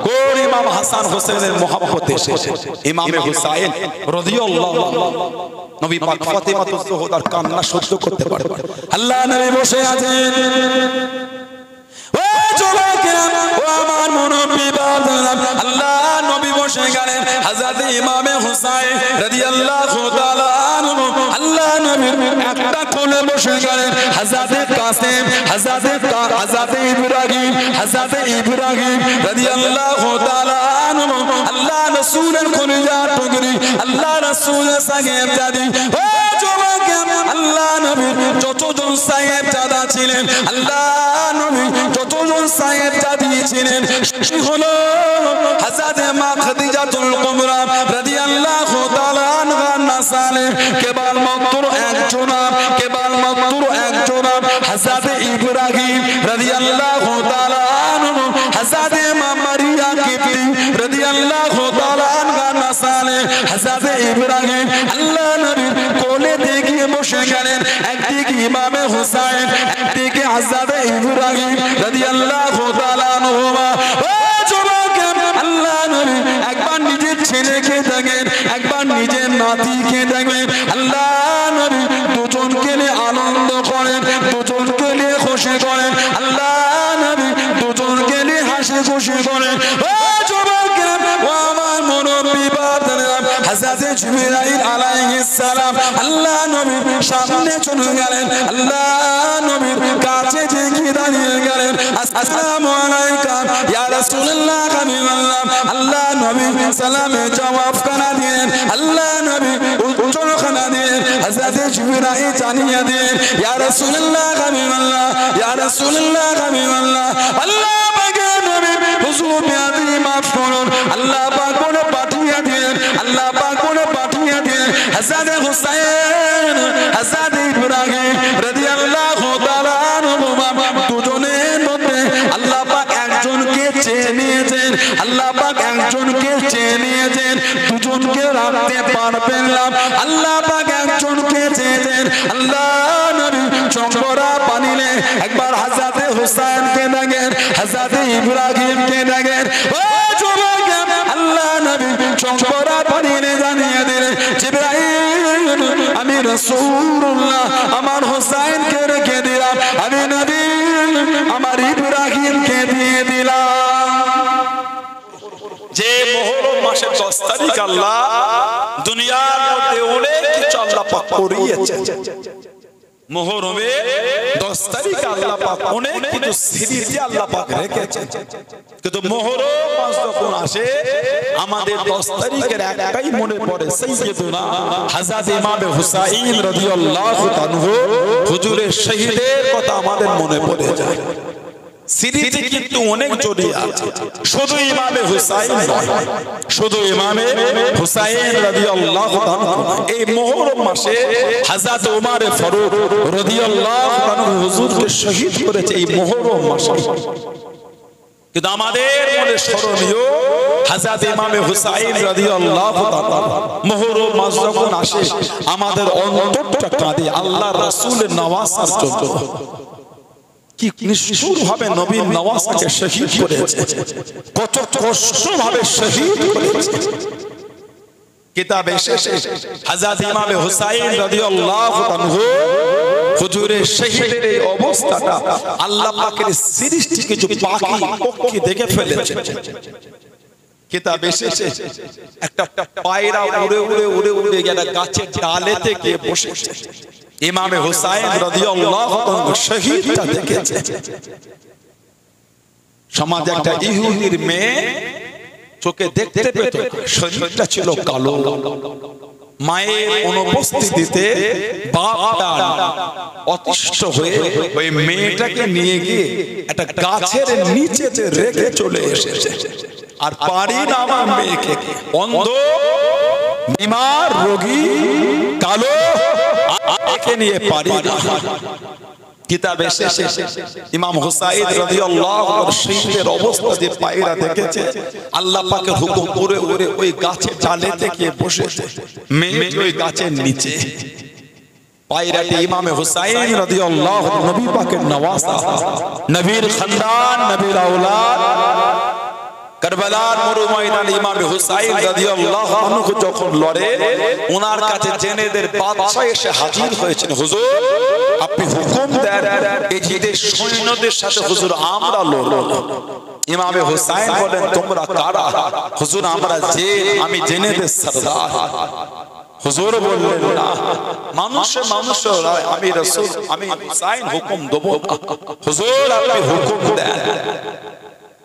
কোন ইমাম হাসান হোসেনের মহব্বতে এসেছে ইমামে হুসাইন রাদিয়াল্লাহু আনহু নবী পাক ফাতেমাতুজ জোহরার কান্না সহ্য করতে পারবে আল্লাহ নবী বসে আছেন ও যুবকেরা ও আমার মুরব্বি বাবারা আল্লাহ নবী বসে গেলেন হযরত ইমামে হুসাইন রাদিয়াল্লাহু তাআলা আনহু আল্লাহ নবী একটা কোলে বসে গেলেন হযরত কাসেম হযরত ইব্রাহিম রাদিয়াল্লাহু তাআলা আনহু আল্লাহ রাসূলের কলিজা টুকরি আল্লাহ রাসূলের সাহেবজাদি ও যুবকেরা আল্লাহ নবী যতজন সাহেবজাদা ছিলেন আল্লাহ নবী যতজন সাহেবজাদি ছিলেন হলো হযরত মা খাদিজাতুল কুবরা রাদিয়াল্লাহু তাআলা আনহা নাসালে কেবলমাত্র একজন হযরত ইব্রাহিম রাদিয়াল্লাহু তাআলা আনহু হযরত মা মারিয়া কিবতি রাদিয়াল্লাহু তাআলা আনহা নাসালে হযরত ইব্রাহিম আল্লাহ নবী কোলে দিয়ে বসে গেলেন একদিকে ইমামে হুসাইন একদিকে হযরত ইব্রাহিম রাদিয়াল্লাহু তাআলা আনহু ও যুবক আল্লাহ নবী একবার নিজের ছেলেকে দেখেন একবার নিজের নাতিকে দেখেন আল্লাহ নবী দুজনকে নিয়ে আনন্দ করেন দুজনকে নিয়ে খুশি করেন আল্লাহ নবী দুজনকে নিয়ে হাসি খুশি করেন ও যুবক ও আমার মুরব্বি বাবারা হযরত জিবরাইল আলাইহিস সালাম আল্লাহ নবীর সামনে চলে গেলেন আল্লাহ নবীর কাছে গিয়ে দাঁড়িয়ে গেলেন আসসালামু আলাইকা ইয়া রাসূলুল্লাহ হাবিবাল্লাহ আল্লাহ নবী সালামে জবাব কানা দিলেন আল্লাহ নবী উত্তর কানা দিলেন হযরত জিবরাইল জানিয়ে দিলেন ইয়া রাসূলুল্লাহ হাবিবাল্লাহ ইয়া রাসূলুল্লাহ হাবিবাল্লাহ আল্লাহ পাকের নবী হুজুর বিয়াদি মাফ করুন আল্লাহ পাক বলে পাঠিয়ে দিলেন আল্লাহ পাক বলে পাঠিয়ে দিলেন হযরত হুসাইন হযরত ইব্রাহিম রাদিয়াল্লাহু তাআলা আনহু দুজনের মধ্যে আল্লাহ পাক একজনকে চেয়ে নিয়েছেন আল্লাহ পাক একজনকে চেয়ে নিয়েছেন দুজনকে রাখতে পারবেন না আল্লাহ পাক একজনকে চেয়েছেন আল্লাহ নবী চোখরা পানিলে একবার হযরত হুসাইনকে দেখেন হযরত ইব্রাহিমকে দেখেন ও যুবক আল্লাহ নবী চোখরা পানিলে জানিয়ে দিলেন জিবরাইল আমি রাসূলুল্লাহ আমার হুসাইনকে রেখে দিলাম আমি নবী আমার ইব্রাহিমকে দিয়ে দিলাম যে মুহররম মাসের 10 তারিখ আল্লাহ দুনিয়ার মধ্যে অনেক কিছু আল্লাহ পাক করিয়েছেন মুহররমে 10 তারিখ আল্লাহ পাক অনেক কিছু স্মৃতি আল্লাহ পাক রেখেছেন কিন্তু মুহররম মাস যখন আসে আমাদের 10 তারিখের একটাই মনে পড়ে সাইয়্যিদুনা হযরত ইমাম হুসাইন রাদিয়াল্লাহু আনহু হুজুরের শহীদের কথা আমাদের মনে পড়ে যায় স্মৃতি কিন্তু অনেক জড়িয়ে আছে শুধু ইমামে হুসাইন নয় শুধু ইমামে হুসাইন রাদিয়াল্লাহু আনহু এই মুহররম মাসে হযরত ওমর ফারুক রাদিয়াল্লাহু আনহু হুজুরকে শহীদ করেছে এই মুহররম মাসে কিন্তু আমাদের মনে স্মরণীয় হযরত ইমামে হুসাইন রাদিয়াল্লাহু তাআলা মুহররম মাস যখন আসে আমাদের অন্তরটা কাঁদে আল্লাহর রাসূলের নওয়াজার জন্য কি নিষ্ঠুর ভাবে নবীর নওয়াজকে শহীদ করেছে কত কষ্ট ভাবে শহীদ করেছে কিতাবে এসেছে হযরত ইমাম হুসাইন রাদিয়াল্লাহু আনহু হুজুরের শহীদের এই অবস্থাটা আল্লাহ পাকের সৃষ্টি কিছু পাখি পক্ষী দেখে ফেলেছে কিতাবে এসেছে একটা পায়রা উড়ে গেল গাছের ডালেতে গিয়ে বসেছে ইমামে হুসাইন রাদিয়াল্লাহু আনহু শহীদটা দেখেছে সমাজে একটা ইহুদির মেয়ে চোখে দেখতে পেত শরীরটা ছিল কালো মায়ের অনুপস্থিতিতে বাপটা অতিষ্ঠ হয়ে ওই মেয়েটাকে নিয়ে গিয়ে একটা গাছের নিচেতে রেখে চলে এসেছে আর পারি না আমার মেয়েকে অন্ধ বিমার রোগী কালো আকে নিয়ে পারি না কিতাবে এসেছে ইমাম হুসাইন রাদিয়াল্লাহু আনহু শহীদের অবস্থা যে পায়রা দেখেছে আল্লাহ পাকের হুকুম করে ওই গাছের ডালেতে গিয়ে বসেছে মেয়ে ওই গাছের নিচে পায়রাটি ইমামে হুসাইন রাদিয়াল্লাহু আনহু নবী পাকের নওয়াজা নবীর খানদান নবীর আওলাদ কারবালার মরু ময়দানে ইমাম হুসাইন রাদিয়াল্লাহু আনহু যখন লড়ে, ওনার কাছে জেনেদের বাদশা এসে হাজির হয়েছেন, হুজুর আপনি হুকুম দেন এই জিদের সৈন্যদের সাথে হুজুর আমরা লড়ব। ইমাম হুসাইন বলেন তোমরা কারা? হুজুর আমরা আমি জেনেদের সরদার। হুজুর বললেন না, মানুষ আমি রাসূল আমি হুসাইন হুকুম দেব। হুজুর আপনি হুকুম দেন,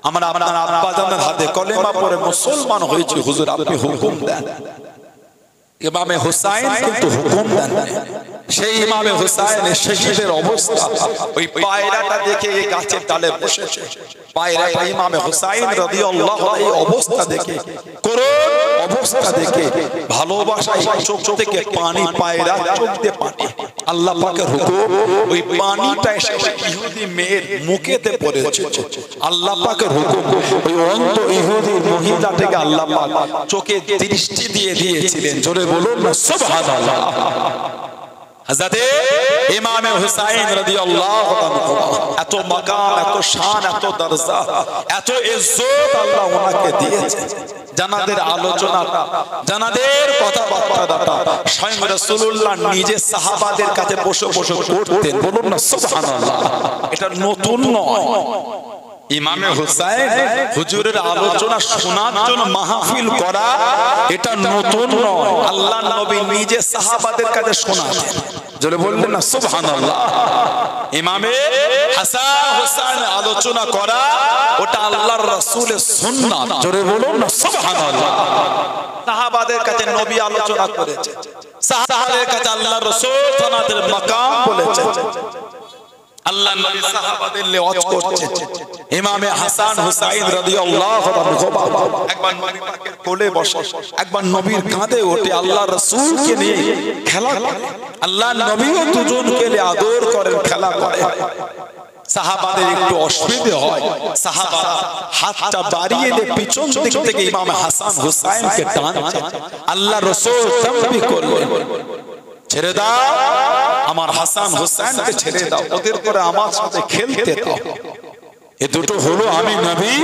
আমরা আপনার আব্বা জানের হাতে কলেমা পড়ে মুসলমান হয়েছি, হুজুর আপনি হুকুম দেন। ইমামে হুসাইন কিন্তু হুকুম দেন। সেই ইমামে হুসাইনের শহীদের অবস্থা, ওই পায়রাটা দেখে এই গাছের ডালে বসেছে, পায়রাটা ইমামে হুসাইন রাদিয়াল্লাহু আনহু এই অবস্থা দেখে, করুণ অবস্থা দেখে ভালোবাসায় চোখ থেকে পানি, পায়রা চোখ দিয়ে পানি, আল্লাহ পাকের হুকুম ওই পানিটা এসে ইহুদি মেয়ের মুখেতে পড়েছে। আল্লাহ পাকের হুকুম ওই অন্ধ ইহুদি মহিলাটাকে আল্লাহ পাক চোখে দৃষ্টি দিয়ে দিয়েছিলেন। জোরে বলুন না সুবহানাল্লাহ। হযরত ইমাম হুসাইন রাদিয়াল্লাহু আনহু এত মাকাম, এত শান, এত দরজা, এত ইজ্জত আল্লাহ ওনাকে দিয়েছে। জানাদের আলোচনা, জানাদের কথাবার্তা স্বয়ং রাসূলুল্লাহ নিজে সাহাবাদের কাছে বসে বসে করতেন। বলুন না সুবহানাল্লাহ। এটা নতুন নয়। ইমামে হুসাইন হুজুরের আলোচনা শোনার জন্য মাহফিল করা এটা নতুন নয়। আল্লাহ নবী নিজে সাহাবাদের কাছে শোনাতেন। জোরে বললেন না সুবহানাল্লাহ। ইমামে হাসান হুসাইন আলোচনা করা ওটা আল্লাহর রাসূলের সুন্নাত। জোরে বলুন না সুবহানাল্লাহ। সাহাবাদের কাছে নবী আলোচনা করেছেন, সাহাবাদের কাছে আল্লাহর রাসূল তাদের মাকাম বলেছেন। আল্লাহ নবী সাহাবাদের লিওয়াজ করছেন। ইমামে হাসান হুসাইন রাদিয়াল্লাহু আনহু একবার নবী পাকের কোলে বসে, একবার নবীর কাঁধে ওঠে, আল্লাহর রাসূলকে নিয়ে খেলা করে। আল্লাহ নবীও দুজনকে নিয়ে আদর করেন, খেলা করে। সাহাবাদের একটু অসুবিধা হয়, সাহাবারা হাতটা বাড়িয়ে দিয়ে পিছন দিক থেকে ইমাম হাসান হুসাইনকে টানছে। আল্লাহর রাসূল তানবীহ করলেন, ছেড়ে দাও আমার হাসান হুসাইনকে, ছেড়ে দাও, ওদের করে আমার সাথে খেলতে দাও। এ দুটো হলো আমি নবী,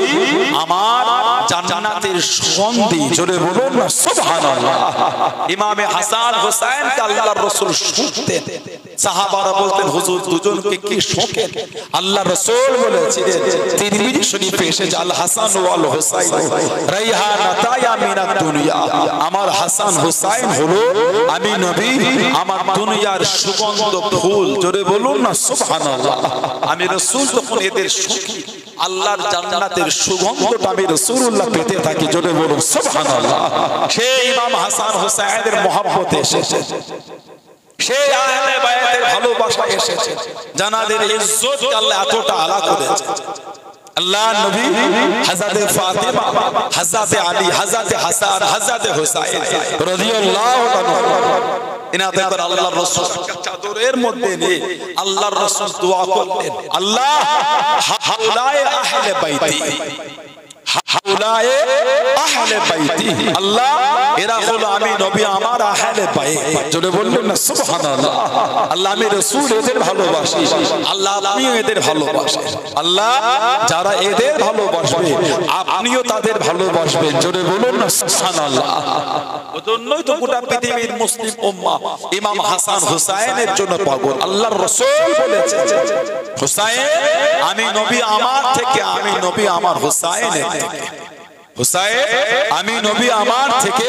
আমার জান্নাতের সুগন্ধি। জোরে বলুন না সুবহানাল্লাহ। ইমামে হাসান হুসাইনকে আল্লাহর রাসূল শুনতেন। সাহাবারা বলতেন হুজুর দুজনকে কি শোকেন? আল্লাহর রাসূল বলেছিলেন, তিরমিজি শরীফে এসেছে, আল হাসান ওয়াল হুসাইন রাইহানাতায়া মিনাদ দুনিয়া। আমার হাসান হুসাইন হলো আমি নবী, আমার দুনিয়ার সুগন্ধ ফুল। জোরে বলুন না সুবহানাল্লাহ। আমি রাসূল তখন এদের সুখী, আল্লাহর জান্নাতের সুগন্ধটা আমি রাসূলুল্লাহ পেতে থাকি। জোরে বলুন সুবহানাল্লাহ। সেই ইমাম হাসান হুসাইনের মহব্বতে এসেছে, সেই আহলে বায়াতের ভালোবাসা এসেছে। জানাদের ইজ্জত আল্লাহ এতটা আলা করেছে। আল্লাহ নবী হযরত ফাতিমা, হযরত আলী, হযরত হাসান, হযরত হুসাইন রাদিয়াল্লাহু আনহু ইনাদের পর আল্লাহর রাসূল চাদরের মধ্যে নিয়ে আল্লাহর রাসূল দোয়া করলেন, আল্লাহ হাউলায়ে আহলে বাইতি, হাউলায়ে আহলে বাইতি, আল্লাহ এরা হলো আমি নবী, আমার আহলে বাইত। জোরে বললেন না সুবহানাল্লাহ। আল্লাহ আমি রাসূল এদের ভালোবাসি, আল্লাহ আপনিও এদের ভালোবাসেন। আল্লাহ যারা এদের ভালোবাসবে আপনিও তাদের ভালোবাসবেন। জোরে বলুন না সুবহানাল্লাহ। ওজন্যই তো গোটা পৃথিবীর মুসলিম উম্মাহ ইমাম হাসান হুসাইনের জন্য পাগল। আল্লাহর রাসূল বলেছেন, হুসাইন আমি নবী আমার থেকে, আমি নবী আমার হুসাইনের থেকে। হুসাইন আমি নবী আমার থেকে,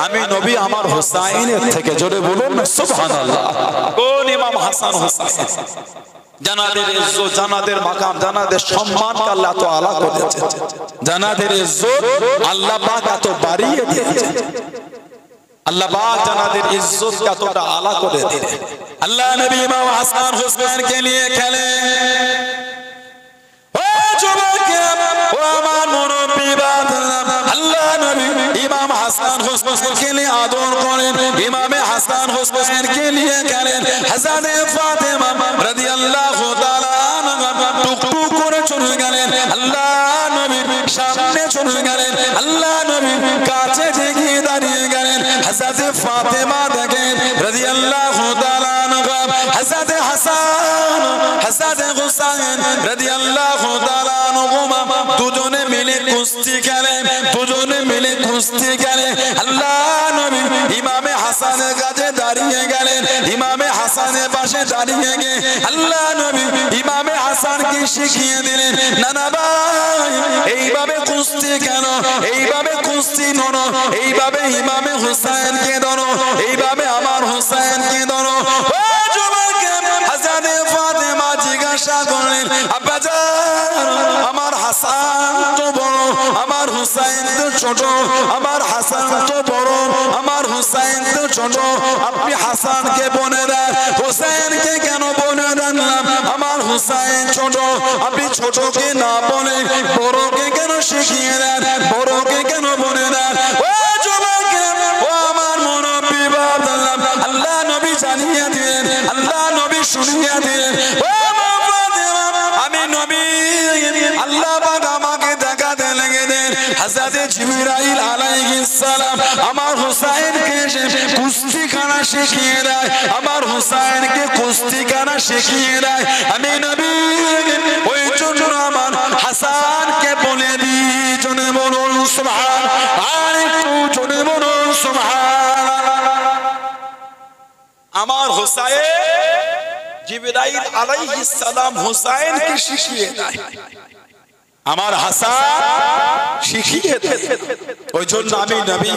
আমি নবী আমার হুসাইনের থেকে। জোরে বলুন না সুবহানাল্লাহ। কোন ইমাম হাসান হুসাইন? জানাদের ইজ্জত, জানাদের মাকাম, জানাদের সম্মানকে আল্লাহ এত আলা করেছে, জানাদের ইজ্জত আল্লাহ পাক এত বাড়িয়ে দিয়েছে। আল্লাহ পাক জানাদের ইজ্জত এতটা আলা করে দিলেন। আল্লাহ নবী ইমাম হাসান হুসাইনকে নিয়ে খেলেন। ও যুবকেরা, ও আমার মুরব্বিরা, আল্লাহ নবী ইমাম হাসান হুসাইনকে নিয়ে আদর করেন। ইমামে হাসান হুসাইনকে নিয়ে খেলেন। হযরত ফাতেমা রাদিয়াল্লাহু তাআলা আনহা টুকটুক করে চলে গেলেন। আল্লাহ নবী সামনে চলে গেলেন। আল্লাহ নবী কাছে গিয়ে দাঁড়িয়ে গেলেন। হযরত ফাতেমা দেখেন রাদিয়াল্লাহু তাআলা আনহা, হযরত হাসান, হযরত হুসাইন রাদিয়াল্লাহু তাআলা আনহুমা দুজনে মিলে কুস্তি খেলে, দুজনে মিলে কুস্তি খেলে। আল্লাহ নবী ইমামে হাসানের কাছে দাঁড়িয়ে গেলেন, ইমামে হাসানের পাশে দাঁড়িয়ে গিয়ে আল্লাহ নবী ইমামে হাসানকে শিখিয়ে দিলেন, নানা ভাই এইভাবে কুস্তি কেন, এইভাবে কুস্তি ধরো, এইভাবে ইমামে হুসাইনকে ধরো, এইভাবে আমার হুসাইনকে ধরো। জিজ্ঞাসা করলেন, আব্বাজান আমার হাসান তো বড়, আমার হুসাইন তো ছোট, আমার হাসান তো বড়, আমার হুসাইন তো ছোট, আপনি হাসানকে বনে দেন, হুসাইনকে কেন বনে দেন? আমার হুসাইন ছোট, আপনি ছোটকে না বলে বড়কে কেন শিখিয়ে দেন, বড়কে কেন বনে দেন? ও আমার মুরব্বি বাপ, আল্লাহ নবী জানিয়ে দিলেন, আল্লাহ নবী শুনিয়ে দিলেন, আমি নবী আল্লাহ পাক আমাকে দেখাতে লেগেছেন হযরত জিবরাইল আলাইহিস সালাম আমার হুসাইনকে কুস্তিখানা শিখিয়ে দেয়, আমার হুসাইনকে কুস্তিখানা শিখিয়ে দেয়। আমি নবী ওই জন্য আমার হাসানকে বলে দিই, জনে বলুন সুবহান, আর একটু জনে বলুন সুবহান। আমার হুসাইন জিবরাইল আলাইহিস সালাম হুসাইনকে শিখিয়ে দেয়, আমার হাসান শিখিয়ে দেয়। ওই জন্য আমি নবী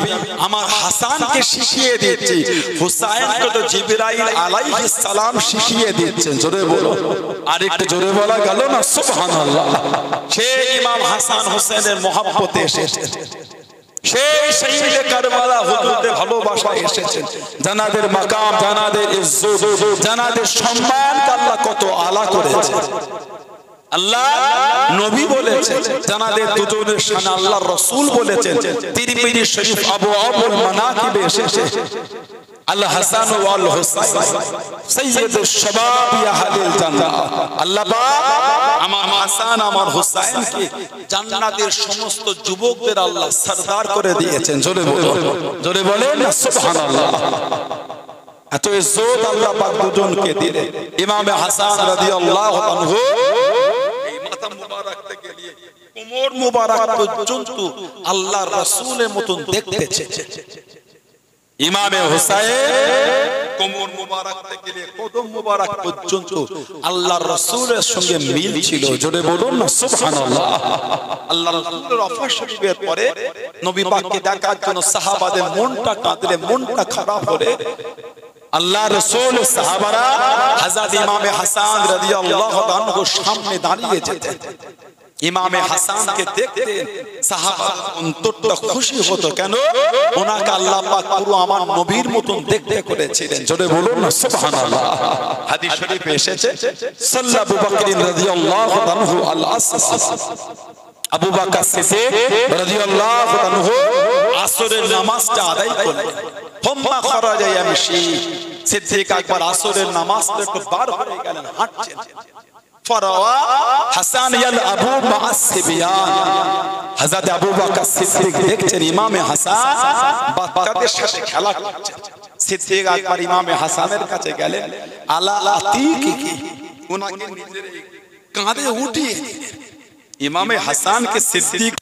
আমার হাসানকে শিখিয়ে দিচ্ছি, হুসাইনকে তো জিবরাইল আলাইহিস সালাম শিখিয়ে দিচ্ছেন। জোরে বলো, আর একটু জোরে বলা গেল না সুবহানাল্লাহ। সেই ইমাম হাসান হোসেনের মহব্বতে এসেছেন, সেই শহীদে কারবালা হুজুরদের ভালোবাসায় এসেছেন। জানাদের মাকাম, জানাদের ইজ্জত, জানাদের সম্মান আল্লাহ কত আলা করেছে। আল্লাহ নবী বলেছেন, জানাদের দুজনের শান আল্লাহর রাসূল বলেছেন। তিরমিজি শরীফ আবু আবুল মানাকিবে এসেছে, আল হাসান ওয়াল হুসাইন সাইয়্যিদুশ শাবাব আহলিল জান্নাহ। আল্লাহ পাক আমার হাসান আমার হুসাইনকে জান্নাতের সমস্ত যুবকদের আল্লাহ সরদার করে দিয়েছেন। জোরে বলেন, জোরে বলেন সুবহানাল্লাহ। এত ইজ্জত আল্লাহ পাক দুজনকে দিলেন। ইমামে হাসান রাদিয়াল্লাহু আনহু এই মাথা মুবারক থেকে নিয়ে কোমর মুবারক পর্যন্ত আল্লাহর রাসূলের মতন দেখতেছে। ইমামে হুসাইন কোমর মুবারক থেকে নিয়ে কদম মুবারক পর্যন্ত আল্লাহর রাসূলের সঙ্গে মিল ছিল। জোরে বলুন না সুবহানাল্লাহ। আল্লাহর রাসূলের ওফাত শরীফের পরে নবী পাককে দেখার জন্য সাহাবাদের মনটা কাঁদলে, মনটা খারাপ হলে আল্লাহ রাসূল সাহাবারা হযরত ইমামে হাসান রাদিয়াল্লাহু আনহুর সামনে দাঁড়িয়ে যেতেন। ইমামে হাসানকে দেখতেন, সাহাবা অন্তরটা খুশি হতো। কেন? ওনাকে আল্লাহ পাক পুরো আমার নবীর মতন দেখতে করেছিলেন। জোরে বলুন না সুবহানাল্লাহ। হাদিস শরীফে এসেছে, সাল্লা আবু বকর রাদিয়াল্লাহু আনহু আল আসস, আবু বকর সিদ্দিক রাদিয়াল্লাহু আনহু আসরের নামাজটা আদায় করলেন। থম্মা খরাজা ইয়ামশি, সিদ্দিক আকবর আসরের নামাজ থেকে বার হয়ে গেলেন, হাঁটছেন। ফরাওয়া হাসান ইয়ালআবু মা'আস সিবিয়ান, হযরত আবু বকর সিদ্দিক দেখছেন ইমামে হাসান বাচ্চাদের সাথে খেলা করছেন। সিদ্দিক আকবর ইমামে হাসানের কাছে গেলেন, আলা আতিকি, ওনাকে নিজের কাঁধে উঠিয়ে দিলেন। ইমামে হাসানকে সিদ্দিক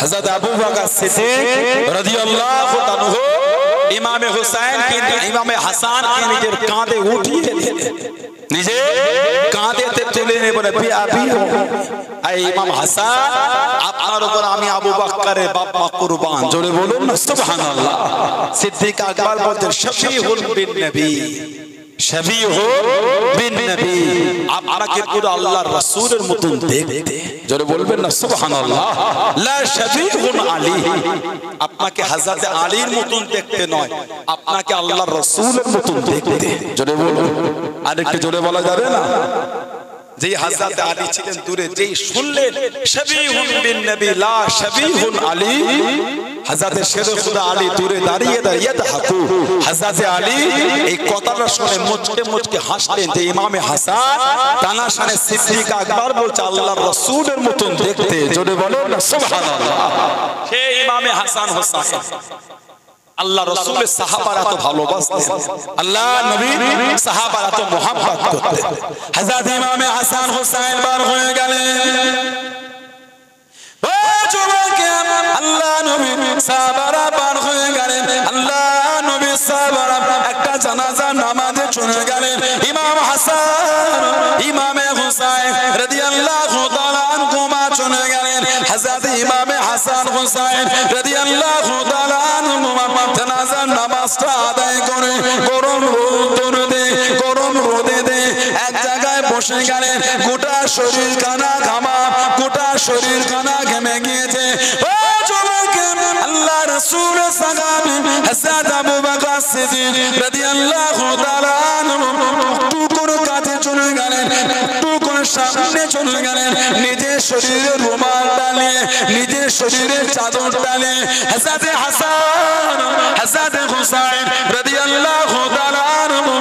हजरत अबू बकर सिद्दीक রাদিয়াল্লাহু তাআলা ইমামে হুসাইন কে ইমামে হাসান কে নিজের কাঁধে উঠিয়ে নিজে কাঁধেতে তুলে নিয়ে বলে আপনি এই ইমাম হাসান আপনার উপর আমি আবু বকরের বাবা কুরবান জোরে বলুন না সুবহানাল্লাহ সিদ্দিক আকবর বলতে শফিউল বিন নবী শফিউল বিন নবী আপনাকে পুরো আল্লাহর রাসূলের মতন দেখতে জোরে বলবেন না সুবহানাল্লাহ লা শফিউল আলী আপনাকে হযরত আলীর মতন দেখতে নয় আপনাকে আল্লাহর রাসূলের মতন দেখতে জোরে বলুন আরেকটু জোরে বলা যাবে না যে হযরত আলী ছিলেন দূরে যেই শুনলেন শফিউল বিন নবী লা শফিউল আলী হযরত শেরে খুদা আলী দূরে দাঁড়িয়ে ইয়াদহাকু হযরত আলী এই কথাটা শুনে মুচকে মুচকে হাসলেন যে ইমামে হাসান তানা শানে সিদ্দিক আকবর বলছে আল্লাহর রাসূলের মতন দেখতে জোরে বলেন না সুবহানাল্লাহ সেই ইমামে হাসান হোসেন আল্লাহ রাসূলের সাহাবারা তো ভালোবাসতেন আল্লাহ নবী সাহাবারা তো মোহাম্মত করতেন হযরত ইমামে হাসান হোসেন বার হয়ে গেলেন ও যুবকে আল্লাহ নবী সাহাবারা বার হয়ে গেলেন আল্লাহ নবী সাহাবারা একটা জানাজা নামাজে চলে গেলেন ইমাম হাসান ইমামে হুসাইন রাদিয়াল্লাহু তাআলা আনহুমা চলে গেলেন হযরত ইমামে হাসান হুসাইন রাদিয়াল্লাহু তাআলা আনহুমা জানাজা নামাজটা আদায় করে গরম রোদে এক জায়গায় বসে গেলেন গোটা শরীর কানা ঘামা গোটা শরীর কানা ঘেমে গিয়েছে ও যুবক আল্লাহ রাসূল সাহাবী হযরত আবু বকর সিদ্দিক রাদিয়াল্লাহু তাআলা আনহু টুকুর কাছে চলে গেলেন টুকুর সামনে চলে গেলেন নিজের শরীরে রুমাল টানিয়ে নিজের শরীরে চাদর টানিয়ে হযরত হাসান হযরত হুসাইন রাদিয়াল্লাহু তাআলা আনহু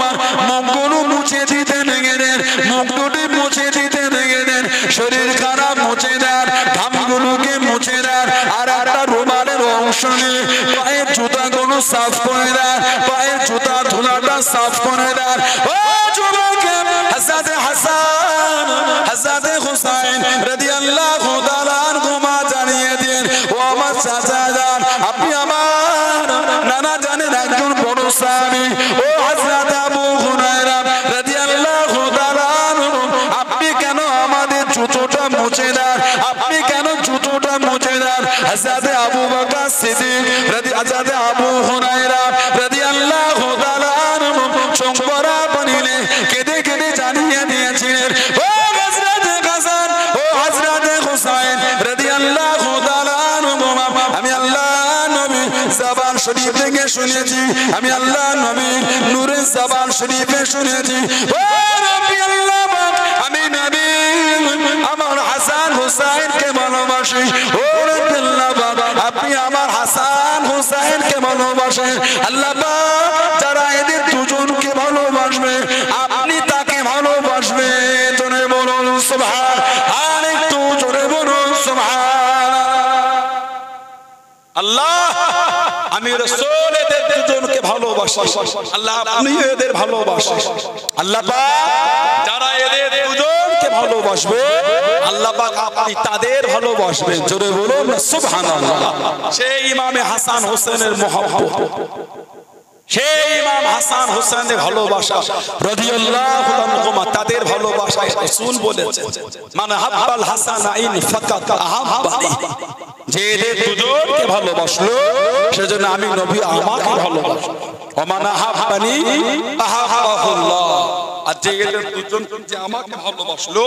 মুখগুলো মুছে দিতে গেলেন মুখগুলো মুছে দিতে গেলেন শরীর খারাপ মুছে দেন ঘামগুলোকে মুছে দেন আর একটা রুমালের অংশ নিয়ে পায়ের জুতাগুলো সাফ করে দেন পায়ের জুতা ধুলাটা সাফ করে দেন ও যুবক হযরত হাসান হযরত হুসাইন রাদিয়াল্লাহু তাআলা আনহুমা জানিয়ে দেন ও আমার চাচা জান আপনি আমার নানা জানের একজন বড় সাহাবী ও হযরত আবু হুরায়রা রাদিয়াল্লাহু তাআলা আনহু আপনি কেন আমাদের জুতোটা মুছে দেন আপনি কেন জুতোটা মুছে দেন হযরত আবু বকর সিদ্দিক হযরত আবু হুরায়রা রাদিয়াল্লাহু তাআলা আনহু চোখভরা পানিতে কেঁদে কেঁদে জানিয়ে দিয়েছিলেন ও হযরত হাসান ও হযরত হুসাইন রাদিয়াল্লাহু তাআলা আনহু আমি আল্লাহ নবী জবান শরীফ থেকে শুনেছি আমি আল্লাহ নবী নূরে জবান শরীফে শুনেছি ও রব্বি আল্লাহ আমি নবী আমার হাসান হুসাইনকে ভালোবাসি ও রব্বি আল্লাহ আপনি আমার হাসান হুসাইনকে ভালোবাসেন আল্লাহ যারা এদের দুজনকে ভালোবাসবে আপনি তাকে ভালোবাসবেন জোরে বলুন সুবহান আর একটু জোরে বলুন সুবহান আল্লাহ আমি রাসূল এদের দুজনকে ভালোবাসি আল্লাহ আপনি এদের ভালোবাসেন আল্লাহ পাক যারা এদের দুজনকে ভালোবাসবে আল্লাহ পাক আপনি তাদের ভালোবাসবেন জোরে বলুন সুবহানাল্লাহ সেই ইমামে হাসান হোসেনের মহব্বত সেই ইমাম হাসান হোসেনের ভালোবাসা রাদিয়াল্লাহু আনহুমা তাদের ভালোবাসা রাসূল বলেছেন মান হাব্বাল হাসানাইন ফাকাত আহাব্বানি যে এদের দুজনকে ভালোবাসলো সেজন্য আমি নবী আমাকে ভালোবাসি ওমান আহাব্বানি আহাব্বাহুল্লাহ আর যে এদের দুজন যে আমাকে ভালোবাসলো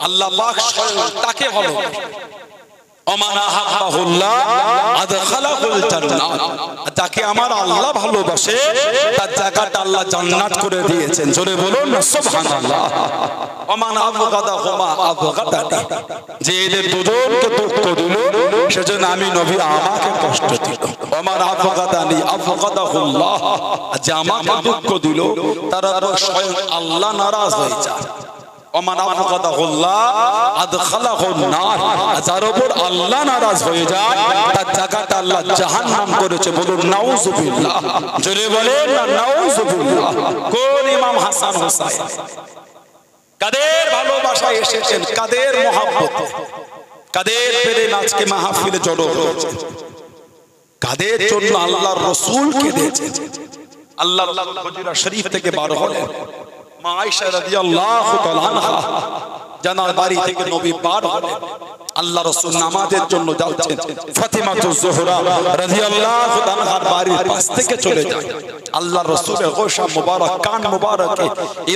আল্লাহ পাক স্বয়ং তাকে ভালোবাসে ওমান আহাব্বাহুল্লাহ আদখালাহুল জান্নাত যাকে আমার আল্লাহ ভালোবাসে তার জায়গাটা আল্লাহ জান্নাত করে দিয়েছেন জোরে বলুন না সুবহানাল্লাহ ওমান আবগাদাহুমা আবগাদানি যে এদের দুজনকে দুঃখ দিল সেজন্য আমি নবী আমাকে কষ্ট দিল ওমান আবগাদানি আবগাদাহুল্লাহ যে আমাকে দুঃখ দিল তারা স্বয়ং আল্লাহ নারাজ হয়ে যায় ওমান আবগাদাহুল্লাহ আদখালাহুন নার যার উপর আল্লাহ নারাজ হয়ে যায় তার জায়গাটা আল্লাহ জাহান্নাম করেছে বলুন নাউযুবিল্লাহ জোরে বলেন না নাউযুবিল্লাহ কোন ইমাম হাসান হোসেন কাদের ভালোবাসায় এসেছেন কাদের মহব্বত কাদের প্রেমে আজকে মাহফিলে জড়ো হয়েছে, কাদের জন্য আল্লাহর রাসূল কেঁদেছেন। আল্লাহর হুজরা শরীফ থেকে বার হলেন মা আয়েশা রাদিয়াল্লাহু তাআলা আনহা, জানার বাড়ি থেকে নবী বার হলেন, আল্লাহ রাসূল নামাজের জন্য যাচ্ছেন, ফাতিমাতুজ জোহরা রাদিয়াল্লাহু তাআলার বাড়ির পাশ থেকে চলে যায়। আল্লাহর রাসূলের গোশা মুবারক, কান মুবারকে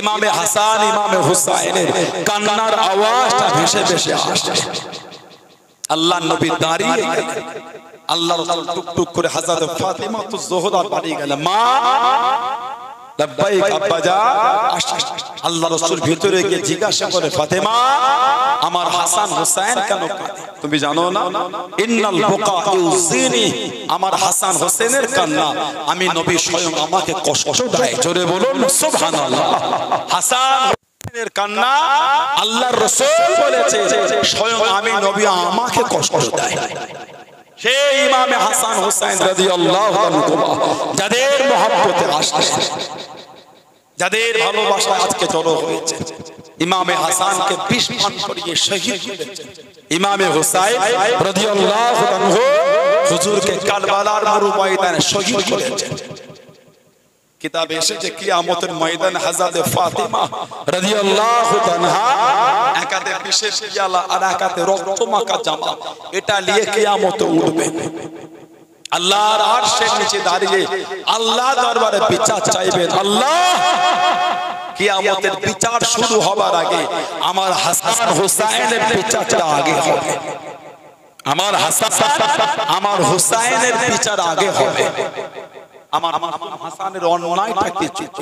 ইমামে হাসান ইমামে হুসাইনের কান্নার আওয়াজটা ভেসে ভেসে আসছে। আল্লাহর নবী দাঁড়িয়ে গেলেন, আল্লাহর রাসূল টুকটুক করে হযরত ফাতিমাতুজ জোহরার বাড়ি গেলেন, মা লাব্বাইক আব্বাজান। আল্লাহর রাসূল ভিতরে গিয়ে জিজ্ঞাসা করে, ফাতেমা আমার হাসান হোসেন কেন কাঁদে? তুমি জানো না, ইন্নাল বুকা ইউজিনি, আমার হাসান হোসেনের কান্না আমি নবী স্বয়ং আমাকে কষ্ট দেয়। জোরে বলুন সুবহানাল্লাহ। হাসান হোসেনের কান্না আল্লাহর রাসূল বলেছে স্বয়ং আমি নবী আমাকে কষ্ট দেয়। সেই ইমামে হাসান হোসেন রাদিয়াল্লাহু আনহু যাদের মহব্বতে আসছে, যাদের ভালোবাসা আজকে জড়ো হয়েছে, ইমামে হাসানকে বিষ পান করিয়ে শহীদ করেছেন। ইমামে হুসাইন রাদিয়াল্লাহু আনহু হুজুরকে কারবালার মরু ময়দানে শহীদ করেছেন। কিতাবে এসেছে কিয়ামতের ময়দানে হযরত ফাতিমা রাদিয়াল্লাহু তাআলা একাতে বিশেষ পিয়ালা আর একাতে রক্ত মাখা জামা এটা নিয়ে কিয়ামতে উঠবে। আল্লাহর আরশের নিচে দাঁড়িয়ে আল্লাহ দরবারে বিচার চাইবেন। আল্লাহ, কিয়ামতের বিচার শুরু হবার আগে আমার হাসান হোসেনের বিচারটা আগে হবে, আমার হাসান আমার হোসেনের বিচার আগে হবে। আমার মাসুম হাসানের অন্যায়টা কি ছিল,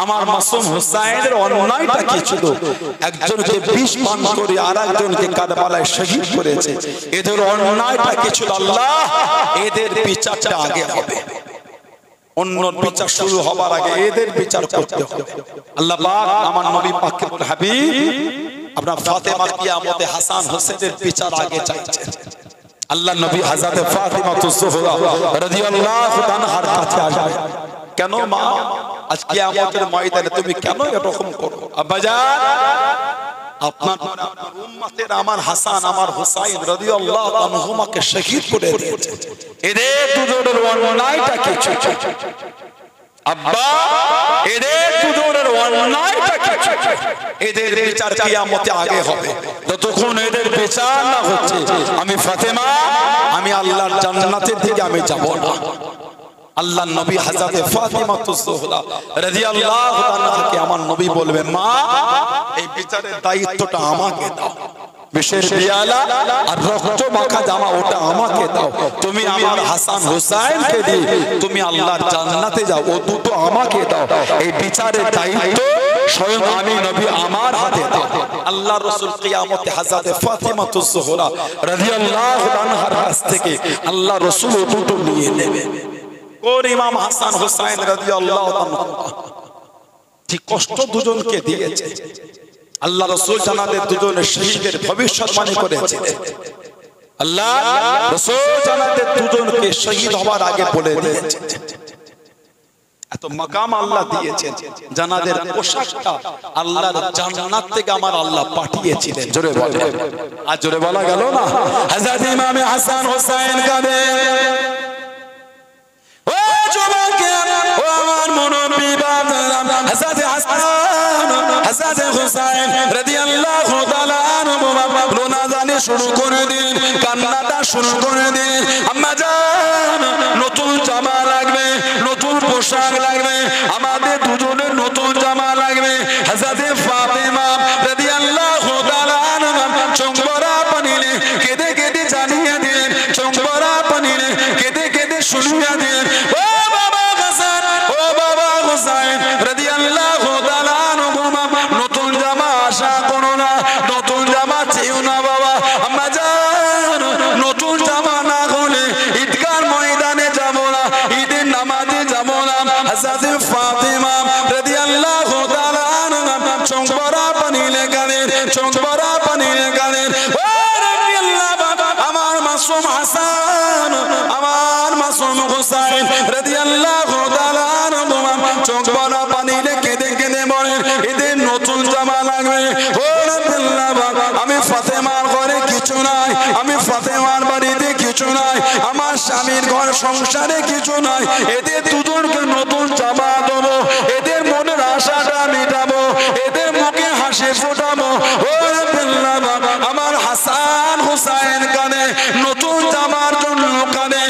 আমার মাসুম হোসেনের অন্যায়টা কি ছিল? একজনকে বিষ পান করে আরেকজনকে কারবালায় শহীদ করেছে, এদের অন্যায়টা কি ছিল? আল্লাহ, এদের বিচারটা আগে হবে, অন্য বিচার শুরু হবার আগে এদের বিচার করতে হবে। আল্লাহ পাক আমার নবী পাককে বলে, হাবিব আপনার ফাতেমা কিয়ামতে হাসান হোসেনের বিচার আগে চাইছেন। আল্লাহ নবী হযরত ফাতিমাতুজ জোহরা রাদিয়াল্লাহু তাআলার কাছে আসবে। কেন মা, আজ কিয়ামতের ময়দানে তুমি কেন এরকম করো? আব্বাজান, আপনার উম্মতের আমার হাসান আমার হুসাইন রাদিয়াল্লাহু আনহুমাকে শহীদ করে দিয়েছে, এদের দুজনের অন্যায়টা কি ছিল? আব্বা, এদের দুজনের অন্যায়টা কি ছিল? এদের বিচার কিয়ামতে আগে হবে। যতক্ষণ এদের বিচার না হচ্ছে আমি ফাতেমা, আমি আল্লাহর জান্নাতের দিকে আমি যাব না। আল্লাহর নবী হযরত ফাতিমাতুজ জোহরা রাদিয়াল্লাহু তাআলাকে আমার নবী বলবেন, মা এই বিচারের দায়িত্বটা আমাকে দাও, বিশেষ পিয়ালা আর রক্ত মাখা জামা ওটা আমাকে দাও, তুমি আমার হাসান হোসেনকে দিয়ে তুমি আল্লাহর জান্নাতে যাও, ও দুটো আমাকে দাও, এই বিচারের দায়িত্ব স্বয়ং আমি নবী আমার হাতে দাও। আল্লাহ রাসূল কিয়ামতে হযরত ফাতিমাতুজ জোহরা রাদিয়াল্লাহু আনহার কাছ থেকে আল্লাহ রাসূল দুটো নিয়ে নেবেন। কোন ইমাম হাসান হোসেন রাদিয়াল্লাহু আনহু ঠিক কষ্ট দুজনকে দিয়েছে। আল্লাহ রাসূল জানাতে দুজনের শহীদের ভবিষ্যৎবাণী করেছিলেন। আল্লাহ রাসূল জানাতে দুজনকে শহীদ হওয়ার আগে বলে দিয়েছেন। এত মাকাম আল্লাহ দিয়েছেন, জানাদের পোশাকটা আল্লাহর জান্নাত থেকে আমার আল্লাহ পাঠিয়েছিলেন। জোরে বলে, আর জোরে বলা গেল না? হযরত ইমামে হাসান হোসেন কাঁদেন, ও যুবকের, ও আমার মুরব্বি বাবারা, হযরত হাসান হযরত হোসেন রাদিয়াল্লাহু তাআলা আনহু রোনাদানি শুরু করে দিন, কান্নাটা শুরু করে দিন। আম্মা জান, নতুন জামা লাগবে, নতুন পোশাক লাগবে, আমাদের দুজনের নতুন জামা লাগবে। হযরত ফাতেমা রাদিয়াল্লাহু তাআলা আনহা চোখ ভরা পানিতে কেঁদে কেঁদে জানিয়ে দিলেন, চোখ ভরা পানিতে কেঁদে কেঁদে শুনিয়ে দিলেন, ও বাবা হাসান, ও বাবা হোসেন রাদিয়াল্লাহু তাআলা আনহু, নতুন জামা আশা করো না, নতুন জামা চেয়েও না বাবা। আম্মা জান, নতুন জামা না হলে ঈদগাহ ময়দানে যাব না, ঈদের নামাজে যাব না। হযরত ফাতেমা রাদিয়াল্লাহু তাআলা আনহা চোখ ভরা পানি লেগালেন, চোখ ভরা পানি লেগালেন, ও রাদিয়াল্লাহু, আমার মাসুম হাসান, আমার মাসুম হোসেন রাদিয়াল্লাহু তাআলা আনহু চোখ ভরা পানি কেঁদে কেঁদে বলেন, এদের নতুন জামা লাগবে। ও রাদিয়াল্লাহু, আমি ফাতেমার ঘরে কিছু নাই, কিছু নাই, আমার স্বামীর ঘর সংসারে কিছু নাই, এদের দুজনকে নতুন জামা দেবো, এদের মনের আশাটা মেটাবো, এদের মুখে হাসি ফোটাবো। আমার হাসান হুসাইন কানে নতুন জামার জন্য কানে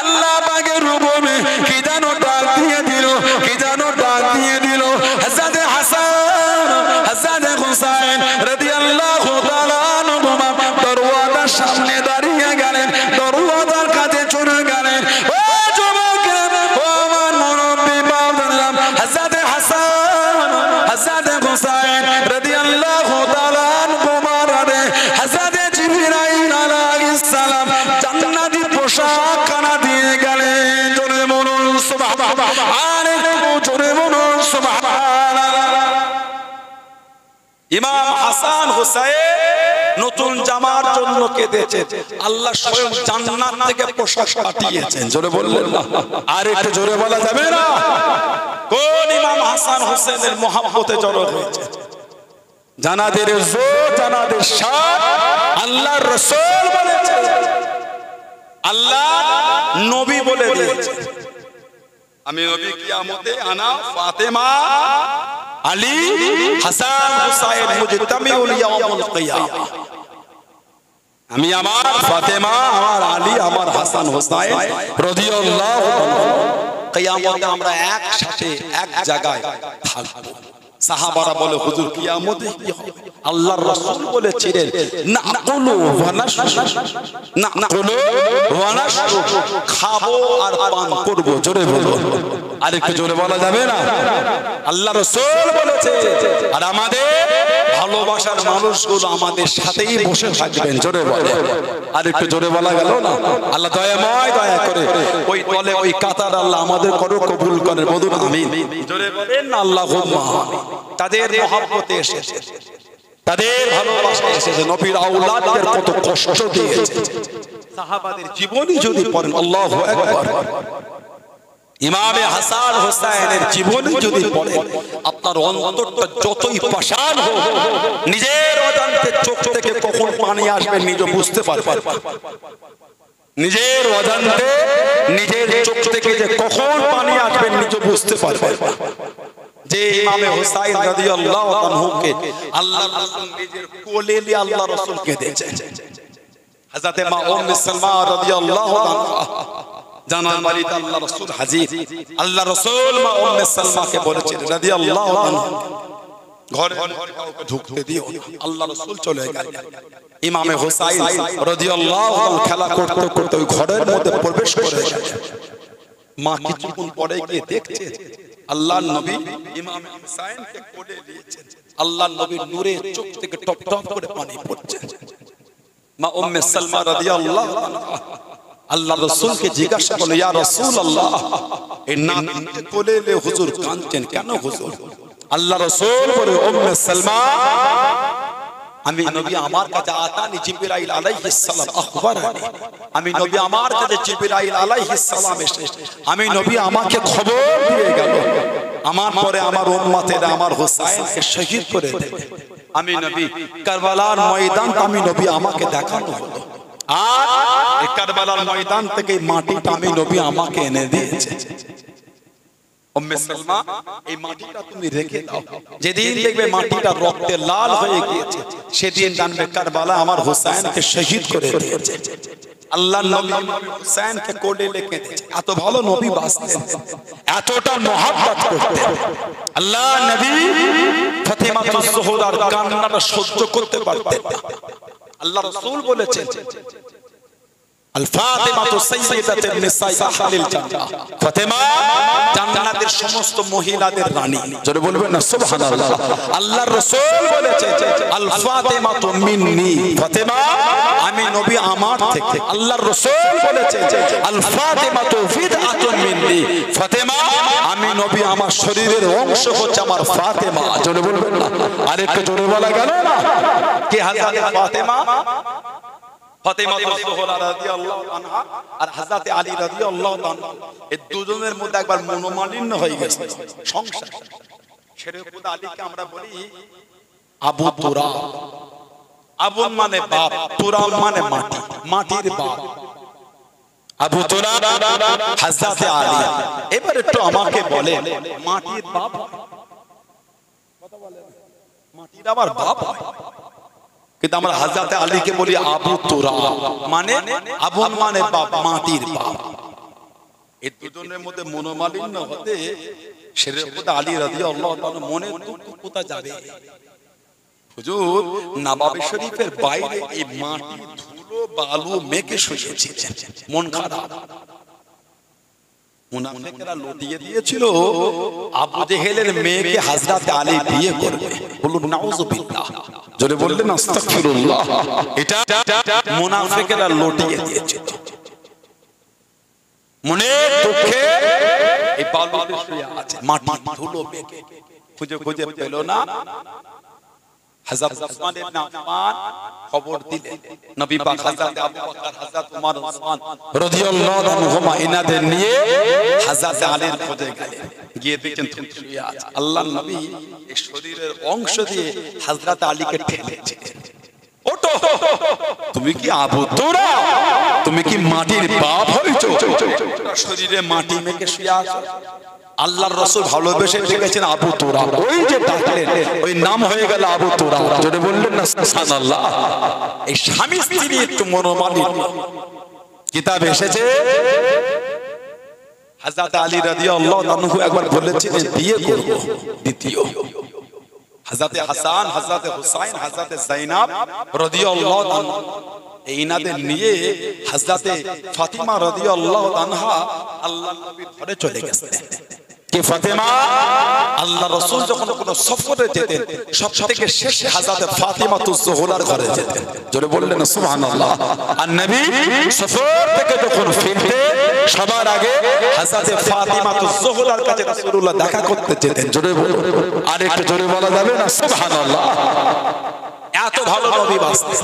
আল্লাহ পাকের রূপে কি যেন ডাক দিয়ে দিল, কি যেন ডাক দিয়ে দিল। হযরত হাসান হযরত হুসাইন রাদিয়াল্লাহু তাআলা আনহুমা দরওয়াজার সামনে দাঁড়িয়ে গেলেন, দরওয়াজার কাছে চলে গেলেন। ও যুবকেরা, ও আমার মুরব্বি বাবারা, হযরত হাসান হযরত হুসাইন রাদিয়াল্লাহু তাআলা আনহুমা রে হযরত জিবরাইল আলাইহিস সালাম জান্নাতি পোশাক কানা দিয়ে গেলেন। জোরে বলুন সুবহানাল্লাহ, আরে জোরে বলুন সুবহানাল্লাহ। ইমাম হাসান হুসাইন নতুন জামার জন্য কেঁদেছেন, আল্লাহ স্বয়ং জান্নাত থেকে পোশাক পাঠিয়েছেন। জোরে বললেন না, আর একটু জোরে বলা যাবে না? কোন ইমাম হাসান হুসাইনের মহব্বতে জড়ো হয়েছে? জানাদের জোর, জানাদের শান আল্লাহর রাসূল বলেছেন, আল্লাহ নবী বলে দিয়েছেন, আমি নবী কিয়ামতে আনা ফাতেমা আলী হাসান হুসাইন মুজতামিউল ইয়াউমুল কিয়ামা। আমি আমার ফাতেমা, আমার আলী, আমার হাসান হুসাইন রাদিয়াল্লাহু আনহু কিয়ামতে আমরা একসাথে এক জায়গায় থাকব। সাহাবারা বলে, হুজুর কিয়ামতে কি হবে? আল্লাহর রাসূল বলেছিলেন, নাকুলু ওয়া নাশরু, নাকুলু ওয়া নাশরু, খাবো আর পান করব। জোরে বলুন, আরেকটু জোরে বলা যাবে না? আল্লাহর রাসূল বলেছে, আর আমাদের ভালোবাসার মানুষগুলো আমাদের সাথেই বসে থাকবেন। জোরে বলে, আরেকটু জোরে বলা গেল না? আল্লাহ দয়াময়, দয়া করে ওই দলে ওই কাতার আল্লাহ আমাদের করো, কবুল করে। বলুন আমিন। জোরে বলেন না আল্লাহুম্মা আমিন। তাদের মহব্বতে এসেছে, তাদের ভালোবাসায় এসেছে, নবীর আওলাদদের কত কষ্ট দিয়েছে। সাহাবাদের জীবনী যদি পড়েন, আল্লাহু আকবার, ইমামে হাসান হুসাইনের জীবনী যদি পড়েন, আপনার অন্তরটা যতই পাষাণ হোক, নিজের অজান্তে চোখ থেকে কখন পানি আসবে নিজে বুঝতে পারবেন। নিজের অজান্তে নিজের চোখ থেকে যে কখন পানি আসবে নিজে বুঝতে পারবেন। যে ইমামে হুসাইন রাদিয়াল্লাহু আনহুকে আল্লাহর রাসূল নিজের কোলে নিয়ে আল্লাহর রাসূলকে দিয়েছেন। হযরত মা উম্মে সালমা রাদিয়াল্লাহু আনহা জানার বাড়িতে আল্লাহর রাসূল হাজির। আল্লাহর রাসূল মা উম্মে সালমাকে বলেছেন রাদিয়াল্লাহু আনহা, ঘরে কাউকে ঢুকতে দিও না। আল্লাহর রাসূল চলে গেলেন। ইমামে হুসাইন রাদিয়াল্লাহু আনহু খেলা করতে করতে ওই ঘরের মধ্যে প্রবেশ করে গেলেন। মা কিছুক্ষণ পরে গিয়ে দেখছে আল্লাহর নবী ইমাম হুসাইনকে কোলে নিয়েছেন। আল্লাহর নবীর নূরে চোখ থেকে টপ টপ করে পানি পড়ছে। মা উম্মে সালমা রাদিয়াল্লাহু আনহা আল্লাহর রাসূলকে জিজ্ঞাসা করলেন, ইয়া রাসূলুল্লাহ, এই নাতিকে কোলে নিয়ে হুজুর কাঁদছেন কেন হুজুর? আল্লাহর রাসূল বলে, উম্মে সালমা, আমি নবী আমার কাছে আতানি জিবরাইল আলাইহিস সালাম আখবরানি, আমি নবী আমার কাছে জিবরাইল আলাইহিস সালাম এসে আমি নবী আমাকে খবর দিয়ে গেল আমার পরে আমার উম্মতেরা আমার হুসাইনকে শহীদ করে দেবে। আমি নবী কারবালার ময়দান আমি নবী আমাকে দেখানো হলো, আর এই কারবালার ময়দান থেকে মাটিটা আমি নবী আমাকে এনে দিয়েছে। উম্মে সালমা, এই মাটিটা তুমি রেখে দাও, যেদিন দেখবে মাটিটা রক্তে লাল হয়ে গিয়েছে সেদিন জানবে কারবালা আমার হুসাইনকে শহীদ করে দিয়েছে। আল্লাহর নবী হুসাইনকে কোলে রেখে দিয়েছে। এত ভালো নবী বাসতেন, এতটা মহব্বত করতেন। আল্লাহ নবী ফাতিমাতুজ জোহরার কান্নাটা সহ্য করতে পারতেন না। আল্লাহ রাসূল বলেছেন, আল ফাতিমাতু সাইয়্যিদাতুন নিসাই আহলিল জান্নাহ, ফাতিমা জান্নাতের সমস্ত মহিলাদের রানী। জোরে বলবেন না সুবহানাল্লাহ। আল্লাহর রাসূল বলেছেন, আল ফাতিমাতু মিন্নি, ফাতিমা আমি নবী আমার থেকে। আল্লাহর রাসূল বলেছেন, আল ফাতিমাতু ফিদআতুন মিন্নি, ফাতিমা আমি নবী আমার শরীরের অংশ হচ্ছে আমার ফাতিমা। জোরে বলবেন না, আরেকটু জোরে বলা গেল না? কে হযরত ফাতিমা? ফাতিমাতুজ জোহরা রাদিয়াল্লাহু আনহা আর হযরত আলী রাদিয়াল্লাহু আনহু, এই দুজনের মধ্যে একবার মনোমালিন্য হয়ে গেছে সংসার। শেরে খোদা আলীকে আমরা বলি আবু তুরাব। আবুল মানে বাপ, তুরাব মানে মাটি, মাটির বাপ আবু তুরাব হযরতে আলী। এবার একটু আমাকে বলেন মাটির বাপ কথা বলেন, মাটির আবার বাপ হয়? কিন্তু আমরা হযরতে আলীকে বলি আবু তুরাব, মানে আবুল মানে বাপ, মাটির বাপ। এই দুজনের মধ্যে মনোমালিন্য হতে শেরেফুদ আলী রাদিয়াল্লাহু তাআলা মনে দুঃখ কোথায় যাবে? হুজুর নবাব শরীফের বাইরে এই মাটি ধুলো বালু মেখে শুয়েছিলেন, মন খারাপ। মুনাফিকরা লুটিয়ে দিয়েছিল আবু জেহেলের মেয়েকে হযরত আলী বিয়ে করবে। বলুন নাউযুবিল্লাহ, জোরে বললেন আস্তাগফিরুল্লাহ। এটা মুনাফিকরা লুটিয়ে দিয়েছিল মনে দুঃখে এই বালুতে শুয়ে আছে, মাটি ধুলো মেখে খুঁজে খুঁজে পেল না। হযরত উসমান ইবনে আফফান খবর দিলেন, নবী পাক হযরত আবু বকর, হযরত ওমর, উসমান রাদিয়াল্লাহু আনহুমা ইনাদের নিয়ে হযরত আলীর খোঁজে গেলেন। গিয়ে দেখেন শুয়ে আছে। আল্লাহর নবী এই শরীরের অংশ দিয়ে হযরত আলীকে ঠেলেছিলেন, ওঠো, তুমি কি আবু তুরাব, তুমি কি মাটির বাপ হইছো? শরীরে মাটি মেখে শুয়ে আছো। আল্লাহর রাসূল ভালোবেসে ডেকেছেন আবু তুরাব, ওই যে ডাকলেন ওই নাম হয়ে গেল আবু তুরাব। জোরে বললেন না সুবহানাল্লাহ। এই স্বামী স্ত্রী একটু মনোমালিন্য। কিতাবে এসেছে হযরত আলী রাদিয়াল্লাহু আনহু একবার বলেছিলেন বিয়ে করব দ্বিতীয়। হযরত হাসান, হযরত হুসাইন, হযরত যায়েনব রাদিয়াল্লাহু আনহা এইনাদের নিয়ে হযরত ফাতিমা রাদিয়াল্লাহু আনহা আল্লাহর নবী ঘরে চলে গেছেন। কে ফাতিমা? আল্লাহ রাসূল যখন কোন সফরে যেতেন সবথেকে শেষে হযরত ফাতিমাতুজ জোহরার ঘরে যেতেন। জোরে বললেন সুবহানাল্লাহ। আর নবী সফর থেকে যখন ফিরতেন সবার আগে হযরত ফাতিমাতুজ জোহরার কাছে রাসূলুল্লাহ দেখা করতে যেতেন। জোরে বলুন, আর একটু জোরে বলা যাবে না সুবহানাল্লাহ। এত ভালো নবী বাসতেন।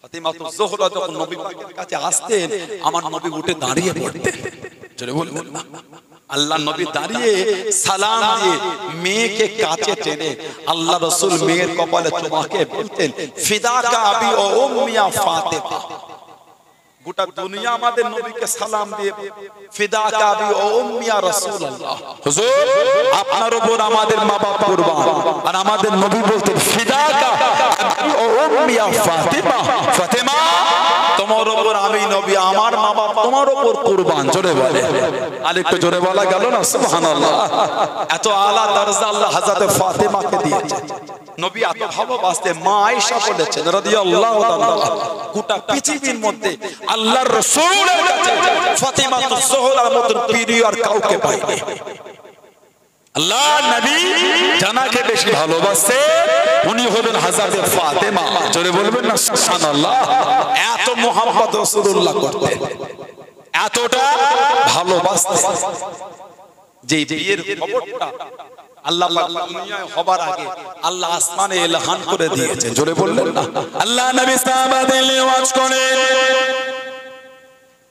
ফাতিমাতুজ জোহরা যখন নবী পাকের কাছে আসতেন আমার নবী উঠে দাঁড়িয়ে পড়তেন। জোরে বলুন না। আল্লাহ নবী দাঁড়িয়ে সালাম দিয়ে মেয়েকে কাছে টেনে আল্লাহ রাসূল মেয়ের কপালে চুমাকে বলতেন ফিদাকা আবি ও উম্মি ফাতিমা। গোটা দুনিয়া আমাদের নবীকে সালাম দিয়ে ফিদাকা আবি ও উম্মি রাসূলুল্লাহ, হুজুর আপনার উপর আমাদের মা বাবা কুরবান। আর আমাদের নবী বলতেন ফিদাকা আবি ও উম্মি ফাতিমা, ফাতিমা তোমার উপর আমি নবী, আমার মা বাবা তোমার উপর কুরবান। জোরে বলে, আর একটু জোরে বলা গেল না সুবহানাল্লাহ। এত আলা দরজা আল্লাহ হযরত ফাতিমাকে দিয়েছেন। নবী এত ভালোবাসতেন। মা আয়েশা বলেছেন রাদিয়াল্লাহু তাআলা গোটা পৃথিবীর মধ্যে আল্লাহর রাসূলের কাছে ফাতিমাতুজ জোহরার মতো প্রিয় আর কাউকে পাইনি। আল্লাহ নবী জানাকে বেশি ভালোবাসে উনি হলেন হযরত ফাতিমা। জোরে বলবেন না সুবহানাল্লাহ। এত মুহাব্বত রাসূলুল্লাহ করতেন, এতটা ভালোবাসতেন যে বিয়ের খবরটা আল্লাহ পাক দুনিয়ায় হবার আগে আল্লাহ আসমানে ইলহান করে দিয়েছেন। জোরে বললেন না। আল্লাহ নবী সাহাবাদের নিয়ে ওয়াজ করেন,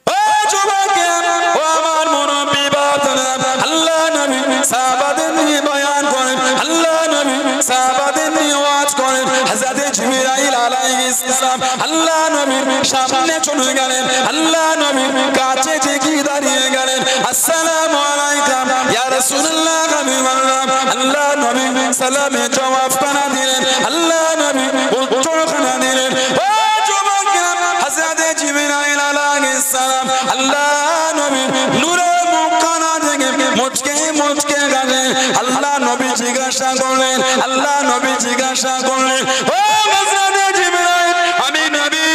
ও যুবকেরা ও আমার মুরব্বি বাবারা, আল্লাহ নবী সাহাবাদের নিয়ে বয়ান করেন, আল্লাহ নবী সাহাবাদের নিয়ে ওয়াজ করেন। হযরত জিবরাইল আলাইহিস সালাম আল্লাহ নবীর সামনে চলে গেলেন, আল্লাহ নবীর কাছে গিয়ে দাঁড়িয়ে গেলেন। আসসালামু আলাইকুম ইয়া রাসূলুল্লাহ, আল্লাহ নবী সালামে জবাব কানা দিলেন, আল্লাহ নবী উত্তর কানা দিলেন। ও যুবকেরা হযরত জিবরাইল আলাইহিস সালাম আল্লাহ নবী নূরে মুখখানা দেখে মুচকে মুচকে গেলেন। আল্লাহ নবী জিজ্ঞাসা করলেন, আল্লাহ নবী জিজ্ঞাসা করলেন, ও হযরত জিবরাইল আমি নবী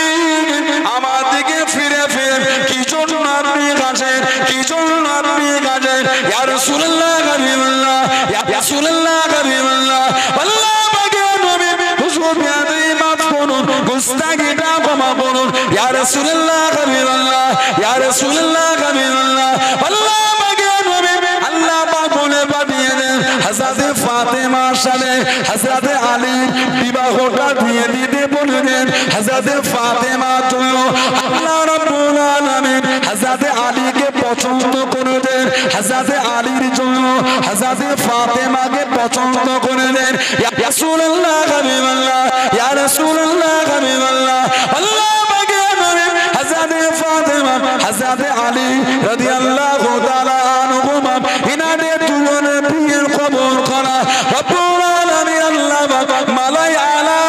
আমার দিকে ফিরে ফিরে কি জন্য আপনি কাছেন, কি জন্য আপনি কাছেন? ইয়া রাসূলুল্লাহ হাবিবাল্লাহ, ইয়া রাসূলুল্লাহ হাবিবাল্লাহ, আল্লাহ পাকের নবী হুজুর বিয়াদি মাফ করুন, গুস্তাখিটা ক্ষমা করুন। ইয়া রাসূলুল্লাহ হাবিবাল্লাহ, ইয়া রাসূলুল্লাহ হাবিবাল্লাহ, আল্লাহ পাকের নবী আল্লাহ পাক বলে পাঠিয়ে দেন হযরত ফাতিমার সাথে হযরত আলী বিবাহটা দিয়ে দিতে বললেন। হযরত ফাতিমার জন্য আল্লাহ রাব্বুল আলামিন হযরত আলীকে পছন্দ করে দেন, হযরত আলীর জন্য হযরত ফাতিমাকে পছন্দ করে দেন। ইয়া রাসূলুল্লাহ হাবিবাল্লাহ, ইয়া রাসূলুল্লাহ হাবিবাল্লাহ আল্লাহ পাকের নবী হযরত ফাতেমা হযরত আলী রাদিয়াল্লাহু তাআলা আনহুমা ইনাদের দুজনের বিয়ের খবর করা রব্বুল আলামিন আল্লাহ পাক মালাই আলা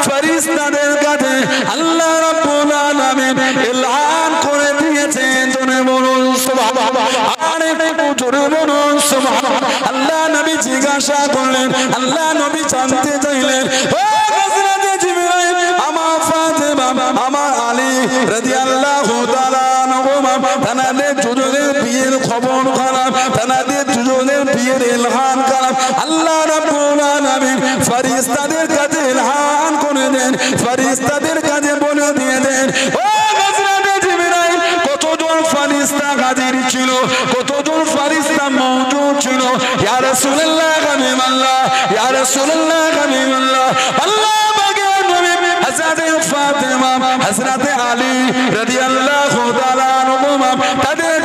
ফেরেশতাদের কাছে আল্লাহ রাব্বুল আলামিন এলান করে দিয়েছেন জোরে বলুন সুবহানাল্লাহ আরেকটু জোরে বলুন সুবহানাল্লাহ আল্লাহ নবী জিজ্ঞাসা করলেন আল্লাহ নবী জানতে চাইলেন ও হযরত জিবরাইল আমার ফাতেমা আমার আলী রাদিয়াল্লাহু তাআলা আনহুমা তানাদের দুজনের বিয়ের খবর খারাপ তানাদের দুজনের বিয়ের এলান খারাপ আল্লাহ রাব্বুল আলামিন ফেরেশতাদের কাছে এলান করে দেন ফেরেশতাদের কাছে বলে দিয়ে দেন ও হযরত জিবরাইল কতজন ফেরেশতা হাজির ছিল কতজন ফেরেশতা মওজুদ ছিল ইয়া রাসূলুল্লাহ হাবিবাল্লাহ ইয়া রাসূলুল্লাহ হাবিবাল্লাহ আল্লাহ পাকের নবী হযরত ফাতেমা হযরত আলী রাদিয়াল্লাহু তাআলা আনহুমা তাদের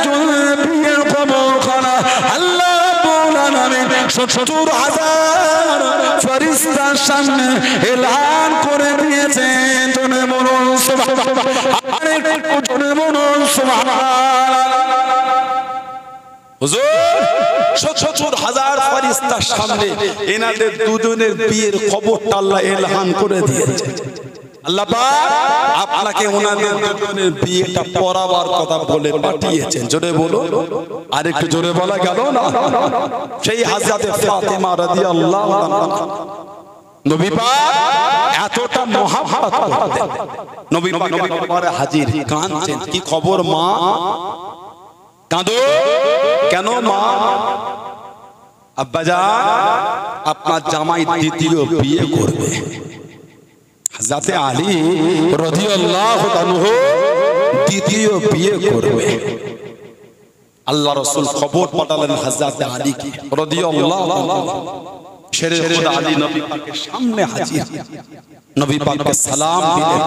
বিয়ের খবর খানা আল্লাহ রাব্বুল আলামিন ৭০,০০০ ফেরেশতার সামনে এলান করে দিয়েছেন জোরে বলুন সুবহানাল্লাহ আরেকটু জোরে বলুন সুবহানাল্লাহ হুজুর ৭০,০০০ ফেরেশতার সামনে এনাদের দুজনের বিয়ের খবরটা আল্লাহ এলান করে দিয়েছেন আল্লাহ পাক আপনাকে ওনাদের দুজনের বিয়েটা পড়াবার কথা বলে পাঠিয়েছেন জোরে বলো আরেকটু জোরে বলা গেল না সেই হযরত ফাতেমা রাদিয়াল্লাহু আনহা নবী পাক এতটা মহব্বত করতেন নবী পাক পরে হাজির কাঁদছেন কি খবর মা কাঁদো কেন মা আব্বাজান আপনার জামাই দ্বিতীয় বিয়ে করবে হযরত আলী রাদিয়াল্লাহু আনহু দ্বিতীয় বিয়ে করবে আল্লাহ রাসূল খবর পাঠালেন হযরত আলীকে রাদিয়াল্লাহু আনহু শেরে খোদা আলী নবী পাকের সামনে হাজির নবী পাককে সালাম দিলেন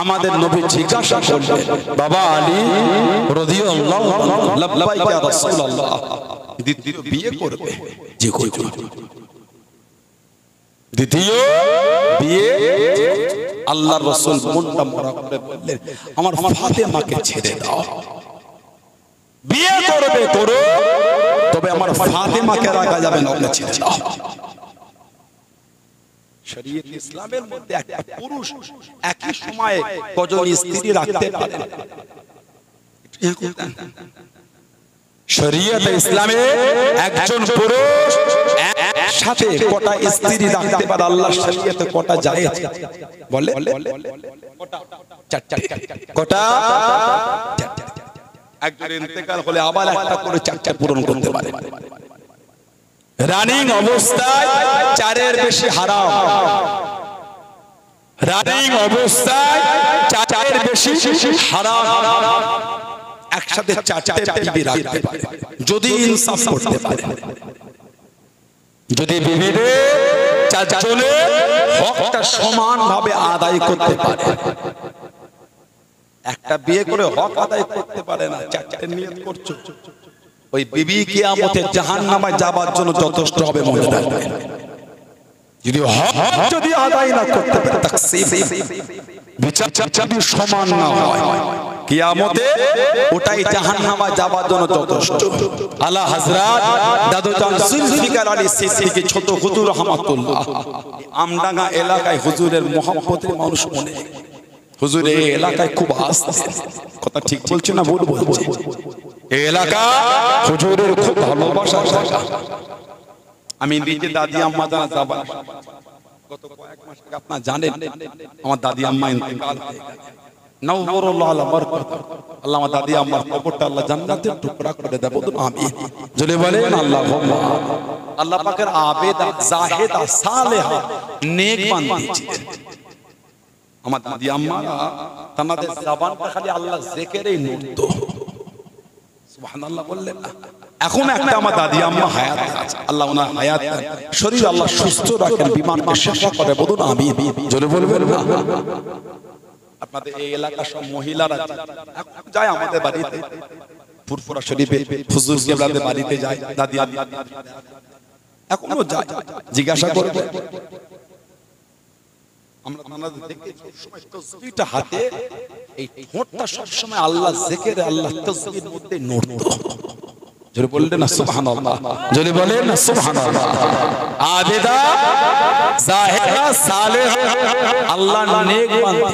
আমাদের নবী জিজ্ঞাসা করলেন বাবা আলী রাদিয়াল্লাহু আনহু লাব্বাইক ইয়া রাসূলুল্লাহ দ্বিতীয় বিয়ে করবে জি করবে দ্বিতীয় বিয়ে আল্লাহর রাসূল মনটা মরা করে বললেন আমার ফাতেমাকে ছেড়ে দাও বিয়ে করবে করো তবে আমার ফাতেমাকে রাখা যাবে না ওকে ছেড়ে দাও শরীয়ত ইসলামের মধ্যে একটা পুরুষ একই সময়ে কজন স্ত্রী রাখতে পারে শরীয়ত ইসলামে একজন পুরুষ একসাথে কটা স্ত্রী রাখতে পারে আল্লাহর শরীয়তে কটা জায়েজ বলে চারটা কটা একজন ইন্তেকাল হলে আবার একটা করে চারটা পূরণ করতে পারে রানিং অবস্থায় চারের বেশি হারাম রানিং অবস্থায় চারের বেশি হারাম একসাথে চারটে বিবি রাখতে পারে যদি ইনসাফ করতে পারে যদি বিবিদের চারজনের হকটা সমানভাবে আদায় করতে পারে একটা বিয়ে করে হক আদায় করতে পারে না চারটে নিয়ত করছো ওই বিবি কিয়ামতে জাহান্নামে যাবার জন্য যথেষ্ট হবে মনে রাখবে যদি হক যদি আদায় না করতে পারে তাকসীম বিচার যদি সমান না হয় কিয়ামতে ওটাই জাহান্নামে যাবার জন্য যথেষ্ট আলা হযরত দাদুজান জুলফিকার আলী সিদ্দিকী ছোট হুজুর রাহমাতুল্লাহ আমডাঙ্গা এলাকায় হুজুরের মহব্বতের মানুষ মনে হুজুর এই এলাকায় খুব আসতেন কথা ঠিক বলছি না ভুল বলছি এই এলাকা হুজুরের খুব ভালোবাসা আমি নিজে দাদি আম্মা জানা যাব গত কয়েক মাস আগে আপনারা জানেন আমার দাদি আম্মা ইন্তেকাল হয়ে গেছে নওয়ারুল্লাহ আলা বরকত আল্লাহ আমার দাদি আম্মার কবরটা আল্লাহ জান্নাতের টুকরা করে দেব আমিন জোরে বলেন আল্লাহুম্মা আল্লাহ পাকের আবেদা জাহিদা সালেহা নেক বান্দি ছিলেন আমার দাদি আম্মারা তাদের জবানটা খালি আল্লাহ জিকিরেই নড়তো সুবহানাল্লাহ বললেন না এখন একটা আমার দাদি আম্মা হায়াত আছে আল্লাহ ওনার হায়াত শরীর আল্লাহ সুস্থ রাখেন বিমানকে শিক্ষা করে বলুন আমিন জোরে বলবেন না আপনাদের এই এলাকার সব মহিলারা যায় আমাদের বাড়িতে ফুরফুরা শরীফে হুজুর কেবলাদের বাড়িতে যায় দাদি আম্মা এখনো যায় জিজ্ঞাসা করবে আমরা আপনাদের দেখি সবসময় তাসবিহটা হাতে, এই ঠোঁটটা সবসময় আল্লাহ জিকির আল্লাহ তাসবিহর মধ্যে নড়তো। জোরে বললেন না সুবহানাল্লাহ, জোরে বলেন না সুবহানাল্লাহ। আবেদা জাহিরা সালেহা আল্লাহর নেক বান্দা,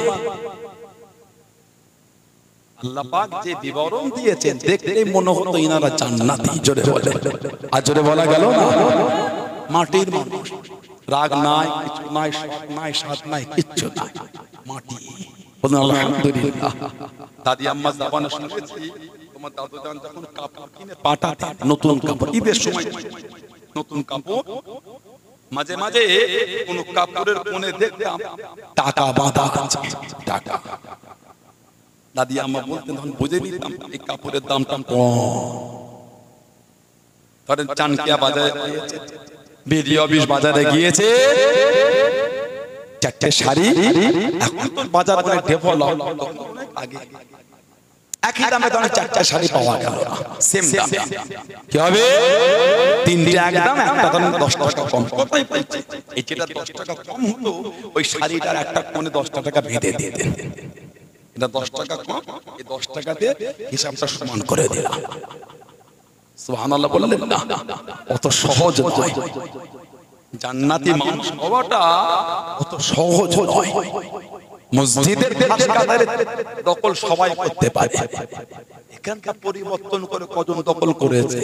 আল্লাহ পাক যে বিবরণ দিয়েছেন দেখলেই মনে হতো ইনারা জান্নাতি। জোরে বলে, আর জোরে বলা গেল না, মাটির মানুষ, রাগ নাই, কিছু নাই, শখ নাই, স্বাদ নাই, কিচ্ছু নাই, মাটি। বলুন আলহামদুলিল্লাহ। দাদি আম্মা জাবানে শুনেছি তোমার দাদু জান যখন কাপড় কিনে পাঠাতেন, নতুন কাপড়, ঈদের সময় নতুন কাপড়, মাঝে মাঝে কোন কাপড়ের কোণে দেখতাম টাকা বাঁধা আছে, টাকা। দাদি আম্মা বলতেন, তখন বুঝে নিতাম এই কাপড়ের দামটা কম। ধরেন চানকিয়া বাজারে গিয়েছে, বিডি অফিস বাজারে গিয়েছে, চারটে শাড়ি, এখন তো বাজার অনেক ডেভেলপ, আগে একই দামে ধরেন চারটে শাড়ি পাওয়া গেল না, সেম দাম। কি হবে? তিনটে একদম, একটা ধরেন 10 টাকা কম। কোথায় পাইছে? এই যেটা 10 টাকা কম হলো, ওই শাড়িটার একটা কোণে 10 টাকা বেঁধে দিয়ে দেন। এটা 10 টাকা কম, এই 10 টাকাতে হিসাবটা সমান করে দিলাম। সুবহানাল্লাহ বললেন না? অত সহজ নয়, জান্নাতি মানুষ হওয়াটা অত সহজ নয়। মসজিদের কাতারে দখল সবাই করতে পারে, এখানকার পরিবর্তন করে কজন দখল করেছে?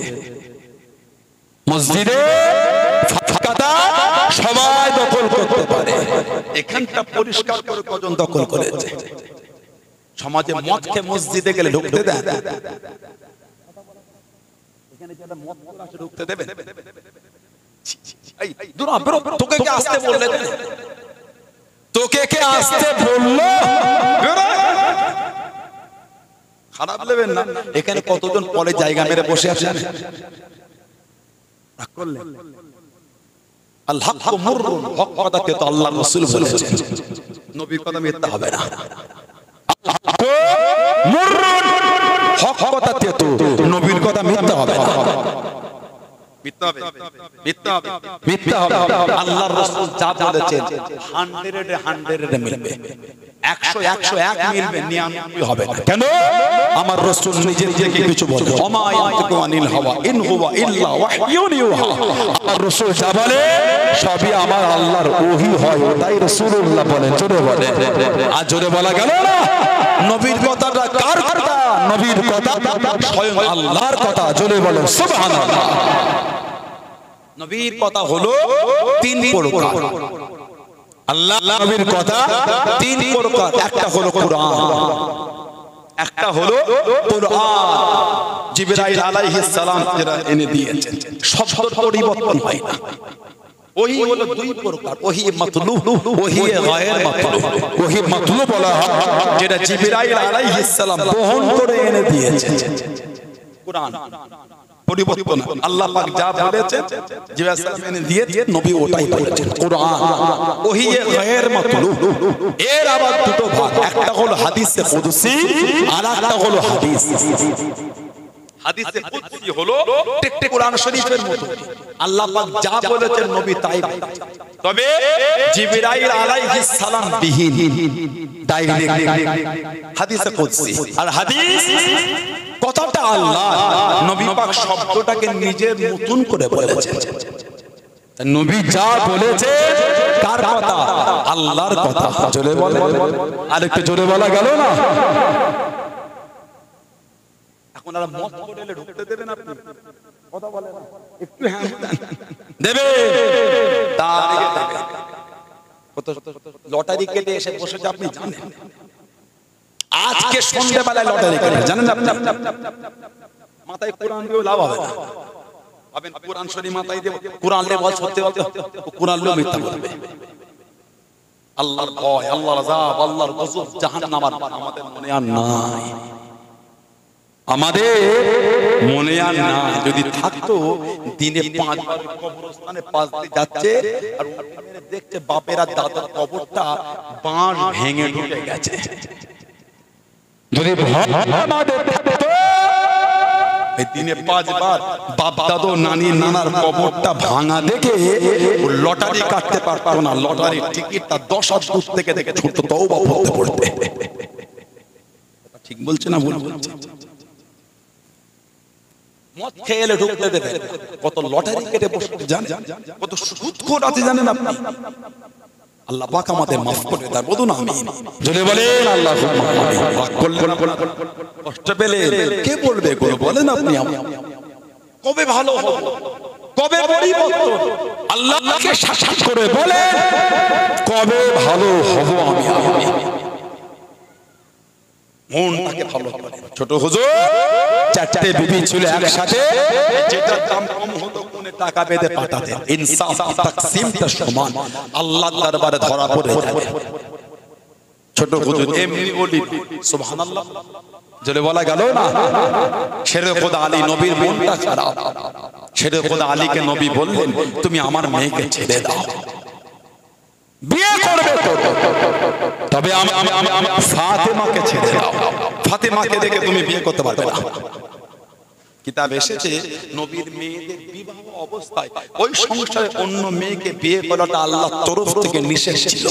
মসজিদে ফাঁকা সবাই দখল করতে পারে, এখানটা পরিষ্কার করে কজন দখল করেছে? সমাজে মদ খেয়ে মসজিদে গেলে ঢুকতে দেন? এখানে যারা মদ খেয়ে ঢুকতে দেবে? এই দূরা বেরো, তোকে কে আসতে বললে? তোকে কে আসতে বললো? খারাপ নেবেন না। এখানে কতজন পরে জায়গা মেরে বসে আছেন? আল্লাহ মুররুন, হক কথাকে তো আল্লাহ রাসূল বলেছেন, নবীর কথা মিথ্যা হবে না। মুররুন, হক কথাতে তো নবীর কথা মিথ্যা হবে না। মিথ্যা হবে, মিথ্যা হবে, মিথ্যা হবে। আল্লাহর রাসূল যা বলেছেন 100 এ 100 মিলবে, 100 মিলবে, 99 হবে না। কেন? আমার রাসূল নিজে থেকে কিছু বলে, ওমা ইয়ানতিকু আনিল হাওয়া ইন হুয়া ইল্লা ওয়াহয়ুন ইউহা। আমার রাসূল যা বলে সবই আমার আল্লাহর ওহী হয়, ওটাই রাসূলুল্লাহ বলেন। জোরে বলে, আর জোরে বলা গেল না? নবীর কথাটা কার কথা? নবীর কথা স্বয়ং আল্লাহর কথা। জোরে বলেন সুবহানাল্লাহ। নবীর কথা হলো 3 প্রকার। আল্লাহ নবীর কথা 3 প্রকার। একটা হলো কোরআন, একটা হলো কোরআন জিবরাইল আলাইহিস সালাম যারা এনে দিয়েছেন, শব্দ পরিবর্তন হয় না। ওহী হলো 2 প্রকার, ওহী মাতলুব, ওহী গায়র মাতলুব। ওহী মাতলুব বলা হয় যেটা জিবরাইল আলাইহিস সালাম বহন করে এনে দিয়েছেন। কোরআন পরিবর্তন, আল্লাহ পাক যা বলেছেন জিবরাইল সালাম এনে দিয়ে নবী ওটাই বলেছেন, কোরআন। ওহী গায়র মাতলুব, এর আবার দুটো ভাগ, একটা হলো হাদিসে কুদসি আর একটা হলো হাদিস। হাদিসে কুদসি হলো ঠিক কোরআন শরীফের মতো, আল্লাহ পাক যা বলেছেন নবী তাই বলেছেন। তবে জিবরাইল আলাইহিস সালাম বিহীন, ডাইরেক্ট হাদিসে কুদসি। আর হাদিস কথাটা আল্লাহ, নবী পাক শব্দটাকে নিজের মতন করে বলেছেন। নবী যা বলেছে কার কথা? আল্লাহর কথা। জোরে বলে, আর একটু জোরে বলা গেল না? এখন আর মত করে ঢুকতে দেবেন আপনি? কথা বলে না, একটু হ্যাঁ দেবে, তার দেবে। কত লটারি কেটে এসে বসেছে আপনি জানেন? আজকে সন্ধ্যাবেলায় লটারি কেটে জানেন আপনি? মাথায় কোরআন দিয়ে লাভ হবে না। পাবেন কোরআন শরীফ মাথায় দিয়ে, কোরআন লে বল সত্যি বলতে, কোরআন লে মিথ্যা বলবে। আল্লাহর ভয়, আল্লাহর আযাব, আল্লাহর গজব, জাহান্নাম আমাদের মনে আর নাই। আমাদের মনে আর না। যদি থাকতো দিনে 5 বার কবরস্থানে 5 দিন যাচ্ছে আর দেখছে বাপের আর দাদার কবরটা বাঁশ ভেঙে ঢুকে গেছে। যদি আমাদের থাকতো এই দিনে 5 বার বাপ দাদু নানি নানার কবরটা ভাঙা দেখে লটারি কাটতে পারতো না, লটারির টিকিটটা 10 হাত দূর থেকে দেখে ছুটতো তওবা পড়তে পড়তে। ঠিক বলছে না ভুল বলছে? মদ খেয়ে এলে ঢুকতে দেবে, কত লটারি কেটে বসে জানেন, কত সুদখোর আছে জানেন আপনি? আল্লাহ পাক আমাদের মাফ করে দেয়, বলুন আমিন। যদি বলেন আল্লাহ রাগ করলেন, কষ্ট পেলে কে বলবে কোনো বলেন আপনি? কবে ভালো হবে, কবে পরিবর্তন? আল্লাহকে সাক্ষাৎ করে বলে কবে ভালো হব আমি। মনটাকে ভালো করে। ছোট হুজুর 4টে বিবি ছিল একসাথে, যেটার দাম কম হতো কোনে টাকা বেঁধে পাঠাতেন। ইনসাফ তাকসিমটা সমান, আল্লাহর দরবারে ধরা পড়ে যাবে। ছোট হুজুর এমনি বলি সুবহানাল্লাহ জলে বলা গেল না। শেরে খোদা আলী নবীর মনটা খারাপ, শেরে খোদা আলীকে নবী বললেন তুমি আমার মেয়েকে ছেড়ে দাও, বিয়ে করবে তো, তবে আমি ফাতেমাকে ছেড়ে দাও, ফাতেমাকে দেখে তুমি বিয়ে করতে পারবে না। কিতাব এসেছে নবীর মেয়েদের বিবাহ অবস্থায় ওই সংসারে অন্য মেয়েকে বিয়ে করাটা আল্লাহর তরফ থেকে নিষেধ ছিল।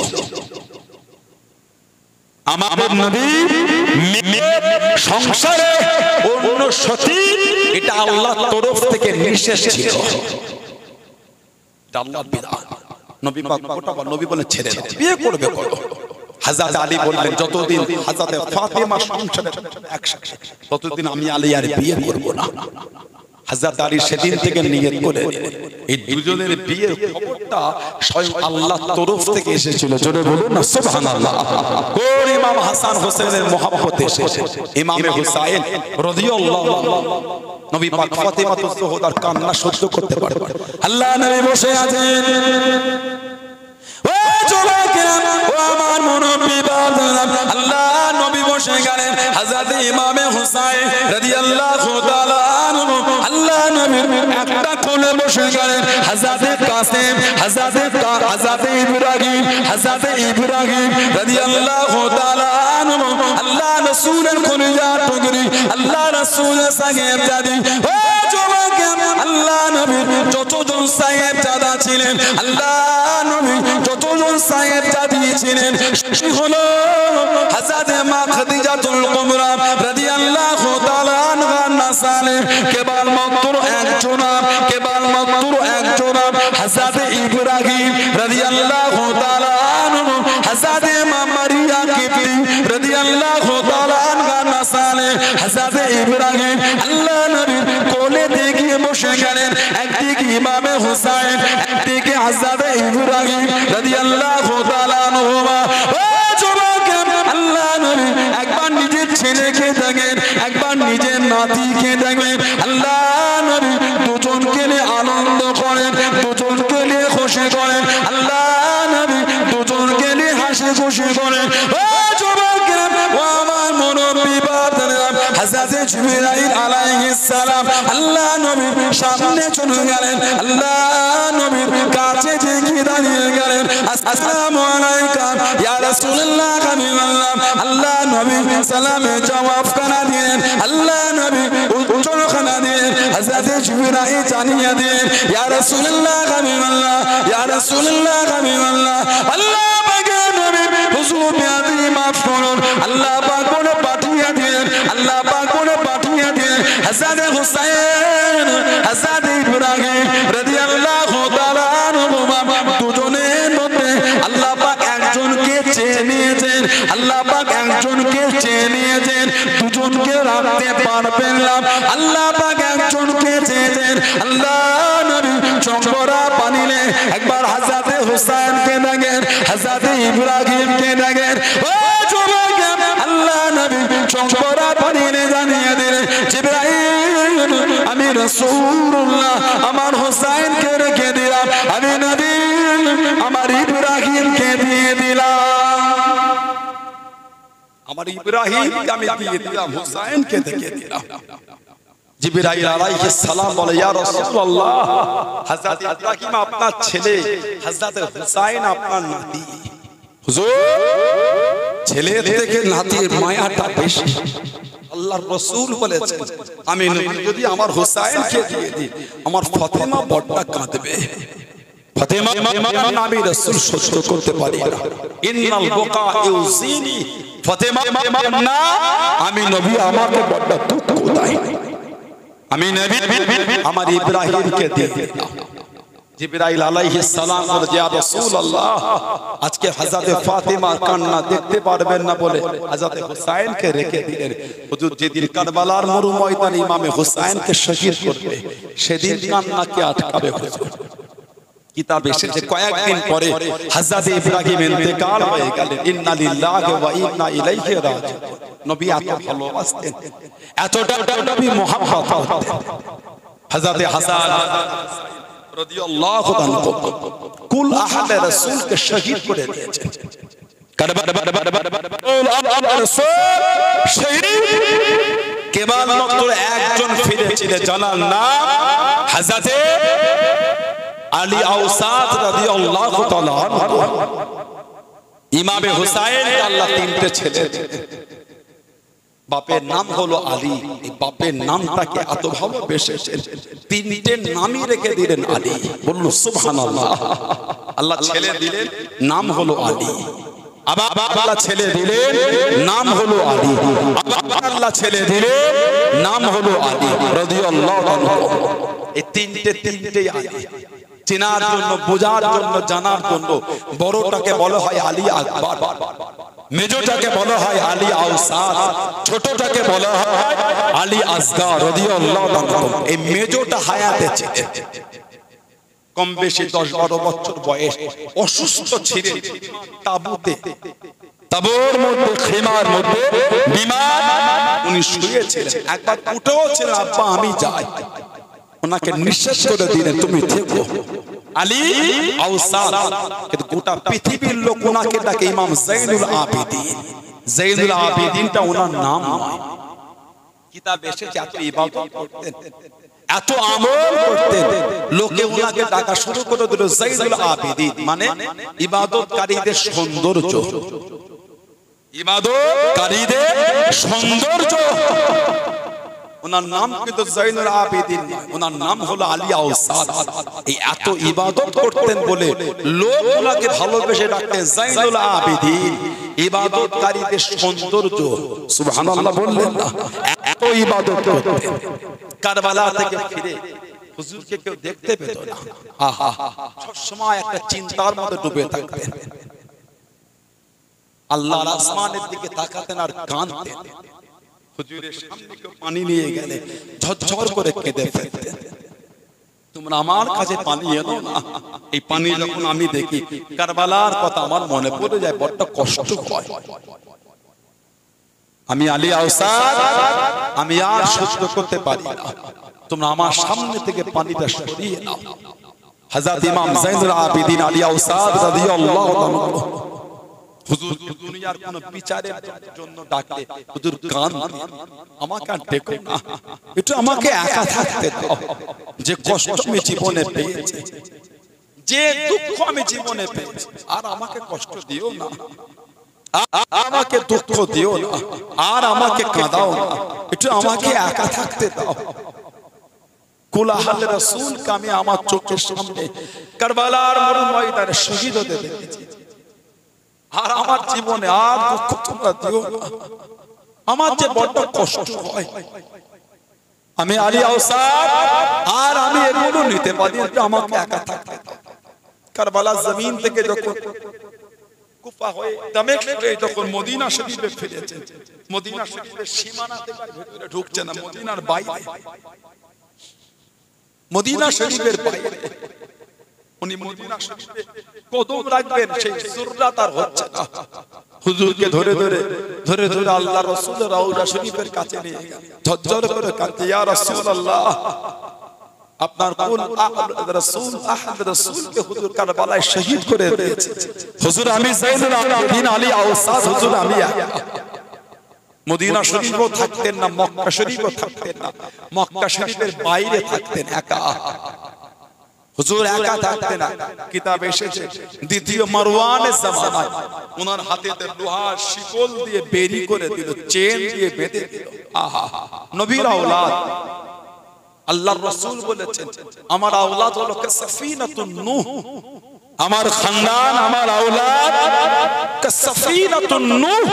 আমাদের নবীর মেয়ের সংসারে অন্য সতী, এটা আল্লাহর তরফ থেকে নিষেধ ছিল, আল্লাহর বিধান। নবী পাক ওটা নবী বলে ছেড়ে দাও, বিয়ে করবে করো। হযরত আলী বললেন যতদিন হযরত ফাতেমা সংসারে একসাথে ততদিন আমি আলী আর বিয়ে করব না। হযরত আলী সেদিন থেকে নিয়ত করে এই দুজনের বিয়ের খবরটা স্বয়ং আল্লাহর তরফ থেকে এসেছিল। জোরে বলুন না সুবহানাল্লাহ। কোন ইমাম হাসান হোসেনের মহব্বতে এসেছে, ইমামে হুসাইন রাদিয়াল্লাহু আনহু নবী পাক ফাতেমাতুজ জোহরার কান্না সহ্য করতে পারবে। আল্লাহ নবী বসে আছেন, ও যুবকেরা ও আমার মুরব্বি বাবারা, আল্লাহ নবী বসে গেলেন। হযরত ইমামে হুসাইন রাদিয়াল্লাহু তাআলা আনহু আল্লাহ নবীর একটা কোলে বসে গেলেন। হযরত কাসেম, হযরত ইব্রাহিম রাদিয়াল্লাহু তাআলা আনহু আল্লাহ রাসূলের কলিজা টুকরি, আল্লাহ রাসূলের সাহেবজাদি। ও যুবকেরা আল্লাহ নবীর যতজন সাহেবজাদা ছিলেন, আল্লাহ নবী যতজন সাহেবজাদি ছিলেন, সেই হলো হযরত মা খাদিজাতুল কুবরা রাদিয়াল্লাহু তাআলা আনহা নাসালে কেবলমাত্র একজন হযরত ইব্রাহিম রাদিয়াল্লাহু তাআলা আনহু, হযরত মা মারিয়া কিবতি রাদিয়াল্লাহু তাআলা আনহা নাসালে হযরত ইব্রাহিম আল্লাহ নবীর কোলে দিয়ে বসে গেলেন। একদিকে ইমামে হুসাইন, একদিকে হযরত ইব্রাহিম রাদিয়াল্লাহু তাআলা আনহু। ও যুবকেরা আল্লাহ নবী একবার নিজের ছেলেকে দেখেন, একবার নিজের নাতিকে দেখেন। আল্লাহ নবী দুজনকে নিয়ে আনন্দ করেন, দুজনকে নিয়ে খুশি করেন। আল্লাহ নবী দুজনকে নিয়ে হাসি খুশি করেন। ও যুবকেরা ও আমার মুরব্বি বাবারা, হযরত জিবরাইল আলাইহিস সালাম আল্লাহ নবীর সামনে চলে গেলেন। আল্লাহ নবীর কাছে গিয়ে দাঁড়িয়ে গেলেন। আসসালামু আলাইকা ইয়া রাসূলুল্লাহ হাবিবাল্লাহ। আল্লাহ নবী সালামে জবাব কানা দিলেন, আল্লাহ নবী উত্তর কানা দিলেন। হযরত জিবরাইল জানিয়ে দিলেন ইয়া রাসূলুল্লাহ হাবিবাল্লাহ, ইয়া রাসূলুল্লাহ হাবিবাল্লাহ। আল্লাহ পাকের নবী হুজুর বিয়াদি মাফ করুন। আল্লাহ পাক বলে পাঠিয়ে দিলেন, আল্লাহ পাক বলে পাঠিয়ে দিলেন হযরত হুসাইন, হযরত ইব্রাহিম রাদিয়াল্লাহু তাআলা আনহু দুজনের মধ্যে আল্লাহ পাক একজনকে চেয়ে নিয়েছেন, আল্লাহ পাক একজনকে চেয়ে নিয়েছেন, দুজনকে রাখতে পারবেন না। আল্লাহ পাক একজনকে চেয়েছেন। আল্লাহ নবী চোখরা পানিলে একবার হযরত হুসাইনকে দেখেন, হযরত ইব্রাহিমকে দেখেন। ও যুবকেরা আল্লাহ নবী চোখরা পানিলে জানিয়ে দিলেন জিবরাইল আমি রাসূলুল্লাহ আমার হুসাইনকে রেখে দিলাম, আমি নবী আমার ইব্রাহিমকে দিয়ে দিলাম, আমার ইব্রাহিমকে আমি দিয়ে দিলাম, হুসাইনকে দিয়ে দিলাম। জিবরাইল আলাইহিস সালাম বলে ইয়া রাসূলুল্লাহ হযরত ইব্রাহিম আপনার ছেলে, হযরত হুসাইন আপনার নাতি। হুজুর ছেলে থেকে নাতির মায়াটা বেশি। আল্লাহর রাসূল বলেছেন আমি যদি আমার হুসাইনকে দিয়ে দিই আমার ফাতেমা বড়টা কাঁদবে। ফাতেমা আমি রাসূল সহ্য করতে পারি না। ইন্নাল বুকা ইউজিনি, ফাতেমা না আমি নবী আমাকে বড়টা দুঃখ দেয়। আমি নবী আমার ইব্রাহিমকে দিয়ে দিলাম। জিবরাইল আলাইহিস সালাম বলে ইয়া রাসূলুল্লাহ আজকে হযরত ফাতেমার কান্না দেখতে পারবেন না বলে হযরত হুসাইনকে রেখে দিলেন। হুজুর যেদিন কারবালার মরু ময়দানে ইমামে হুসাইনকে শহীদ করবে সেদিন কান্নাকে আটকাবে হুজুর। কিতাব এসেছে কয়েকদিন পরে হযরত ইব্রাহিম ইন্তেকাল হয়ে গেলেন। ইন্না লিল্লাহি ওয়া ইন্না ইলাইহি রাজিউন। নবী এত ভালোবাসতেন, এতটা নবী মুহাব্বত করতেন। হযরত হাসান রাদিয়াল্লাহু তাআলা কুল আহলে রাসূলকে শহীদ করে দিয়েছেন। কেবলমাত্র একজন ফিরেছিলেন, জানার নাম হযরত আলী আওসাদ রাদিয়াল্লাহু তাআলা আনহু। ইমামে হুসাইন আল্লাহ তিনটে ছেলে, বাপের নাম হলো আলী। এই বাপের নামটাকে এত ভালোবেসেছেন তিনটে নামই রেখে দিলেন আলী। বলুন সুবহানাল্লাহ। আল্লাহ ছেলে দিলেন নাম হলো আলী, আবার আল্লাহ ছেলে দিলেন নাম হলো আলী, আবার আল্লাহ ছেলে দিলেন নাম হলো আলী রাদিয়াল্লাহু আনহু। এই তিনটে আলী চেনার জন্য, বোঝার জন্য, জানার জন্য বড়টাকে বলা হয় আলী আকবর, মেজোটাকে বলা হয় আলী আওসাদ, ছোটটাকে বলা হয় আলী আসগার রাদিয়াল্লাহু আনহু। এই মেজোটা হায়াতে ছিলেন, কম বেশি 10-12 বছর বয়স, অসুস্থ ছিলেন, তাঁবুতে, তাঁবুর মধ্যে, খেমার মধ্যে বিমার উনি শুয়েছিলেন। একবার উঠেও ছিলেন, আব্বা আমি যাই, ওনাকে নিঃশেষ করে দিলেন তুমি থেকো। আলী আওসাদ, কিন্তু গোটা পৃথিবীর লোক ওনাকে ডাকে ইমাম যাইনুল আবেদিন। যাইনুল আবেদিনটা ওনার নাম নয়, কিতাবে এসেছে এত ইবাদত করতেন, এত আমল করতেন, লোকে ওনাকে ডাকা শুরু করে দিল যাইনুল আবেদিন, মানে ইবাদতকারীদের সৌন্দর্য, ইবাদতকারীদের সৌন্দর্য। ওনার নাম কিন্তু যাইনুল আবেদিন নয়, ওনার নাম হলো আলী আওসাদ। এই এত ইবাদত করতেন বলে লোক ওনাকে ভালোবেসে ডাকতেন যাইনুল আবেদিন, ইবাদতকারীদের সৌন্দর্য। সুবহানাল্লাহ বললেন না? এত ইবাদত করতেন। কারবালা থেকে ফিরে হুজুরকে কেউ দেখতে পেত না, আহা সব সময় একটা চিন্তার মধ্যে ডুবে থাকতেন। আল্লাহর আসমানের দিকে তাকাতেন আর কাঁদতেন। হুজুরের সামনে কেউ পানি নিয়ে গেলে ঝরঝর করে কেঁদে ফেলতেন, তোমরা আমার কাছে পানি এনো না। এই পানি যখন আমি দেখি কারবালার কথা আমার মনে পড়ে যায়, বড় কষ্ট হয়। আমি আলী আওসাদ, আমি আর সহ্য করতে পারি না, তোমরা আমার সামনে থেকে পানিটা সরিয়ে নাও। হযরত ইমাম যাইনুল আবেদিন আলী আওসাদ রাদিয়াল্লাহু আনহু হুজুর দুনিয়ার কোন বিচারের জন্য ডাকলে হুজুর কাঁদতেন, আমাকে আর ডেকো না, একটু আমাকে একা থাকতে দাও। যে কষ্ট আমি জীবনে পেয়েছি, যে দুঃখ আমি জীবনে পেয়েছি, আর আমাকে কষ্ট দিও না, আমাকে দুঃখ দিও না, আর আমাকে কাঁদাও না, একটু আমাকে একা থাকতে দাও। কুল আহলে রাসূলকে আমি আমার চোখের সামনে কারবালার মরু ময়দানে শহীদ হতে দেখেছি, আর আমার জীবনে আর দুঃখ তোমরা দিও না, আমার যে বড় কষ্ট হয়। আমি আলী আওসাদ, আর আমি এগুলো নিতে পারি না, আমাকে একা থাকতে দাও। কারবালার জমিন থেকে যখন কুফা হয়ে দামেস্ক হয়ে যখন মদিনা শরীফে ফিরেছেন, মদিনা শরীফের সীমানা থেকে ভিতরে ঢুকছে না, মদিনার বাইরে, মদিনা শরীফের বাইরে উনি মদিনা শরীফে কদম রাখবেন, সেই সুররাত আর হচ্ছে না। হুজুরকে ধরে ধরে ধরে ধরে আল্লাহ রাসূলের রওজা শরীফের কাছে নিয়ে ঝরঝর করে কাঁদতে, ইয়া রাসূলুল্লাহ, আপনার কুল আহলে রাসূল আহলে রাসূলকে হুজুর কারবালায় শহীদ করে দিয়েছে। হুজুর আমি যাইনুল আবেদিন আলী আওসাদ, হুজুর আমি মদিনা শরীফও থাকতেন না, মক্কা শরীফও থাকতেন না, মক্কা শরীফের বাইরে থাকতেন একা। হুজুর একা থাকতে না, কিতাব এসেছে দ্বিতীয় মারওয়ানের জামানায় ওনার হাতেতে লোহার শিকল দিয়ে বেরি করে দিল, চেন দিয়ে বেঁধে দিল। আহা, নবীর আওলাদ। আল্লাহর রাসূল বলেছেন আমার আওলাদ হলো কাসফিনাতুন নূহ, আমার খানদান আমার আওলাদ কাসফিনাতুন নূহ।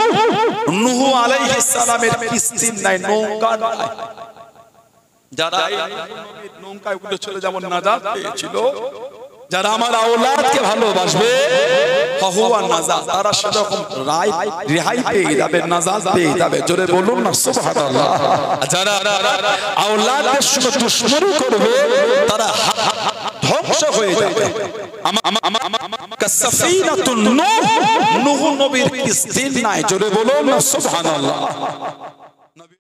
নূহ আলাইহিস সালামের কিস্তির নাই, নৌকা নাই। যারা নবীর নৌকায় উঠে চলে যেমন নাজাত পেয়েছিল, যারা আমার আওলাদকে ভালোবাসবে ফাহুয়া নাজাত, তারা সেরকম রেহাই পেয়ে যাবে, নাজাত পেয়ে যাবে। জোরে বলুন না সুবহানাল্লাহ। যারা আওলাদের সঙ্গে দুশমনি করবে তারা ধ্বংস হয়ে যাবে। কাসফিনাতুন নূহ, নূহ নবীর কিস্তির নাই। জোরে বলুন না সুবহানাল্লাহ।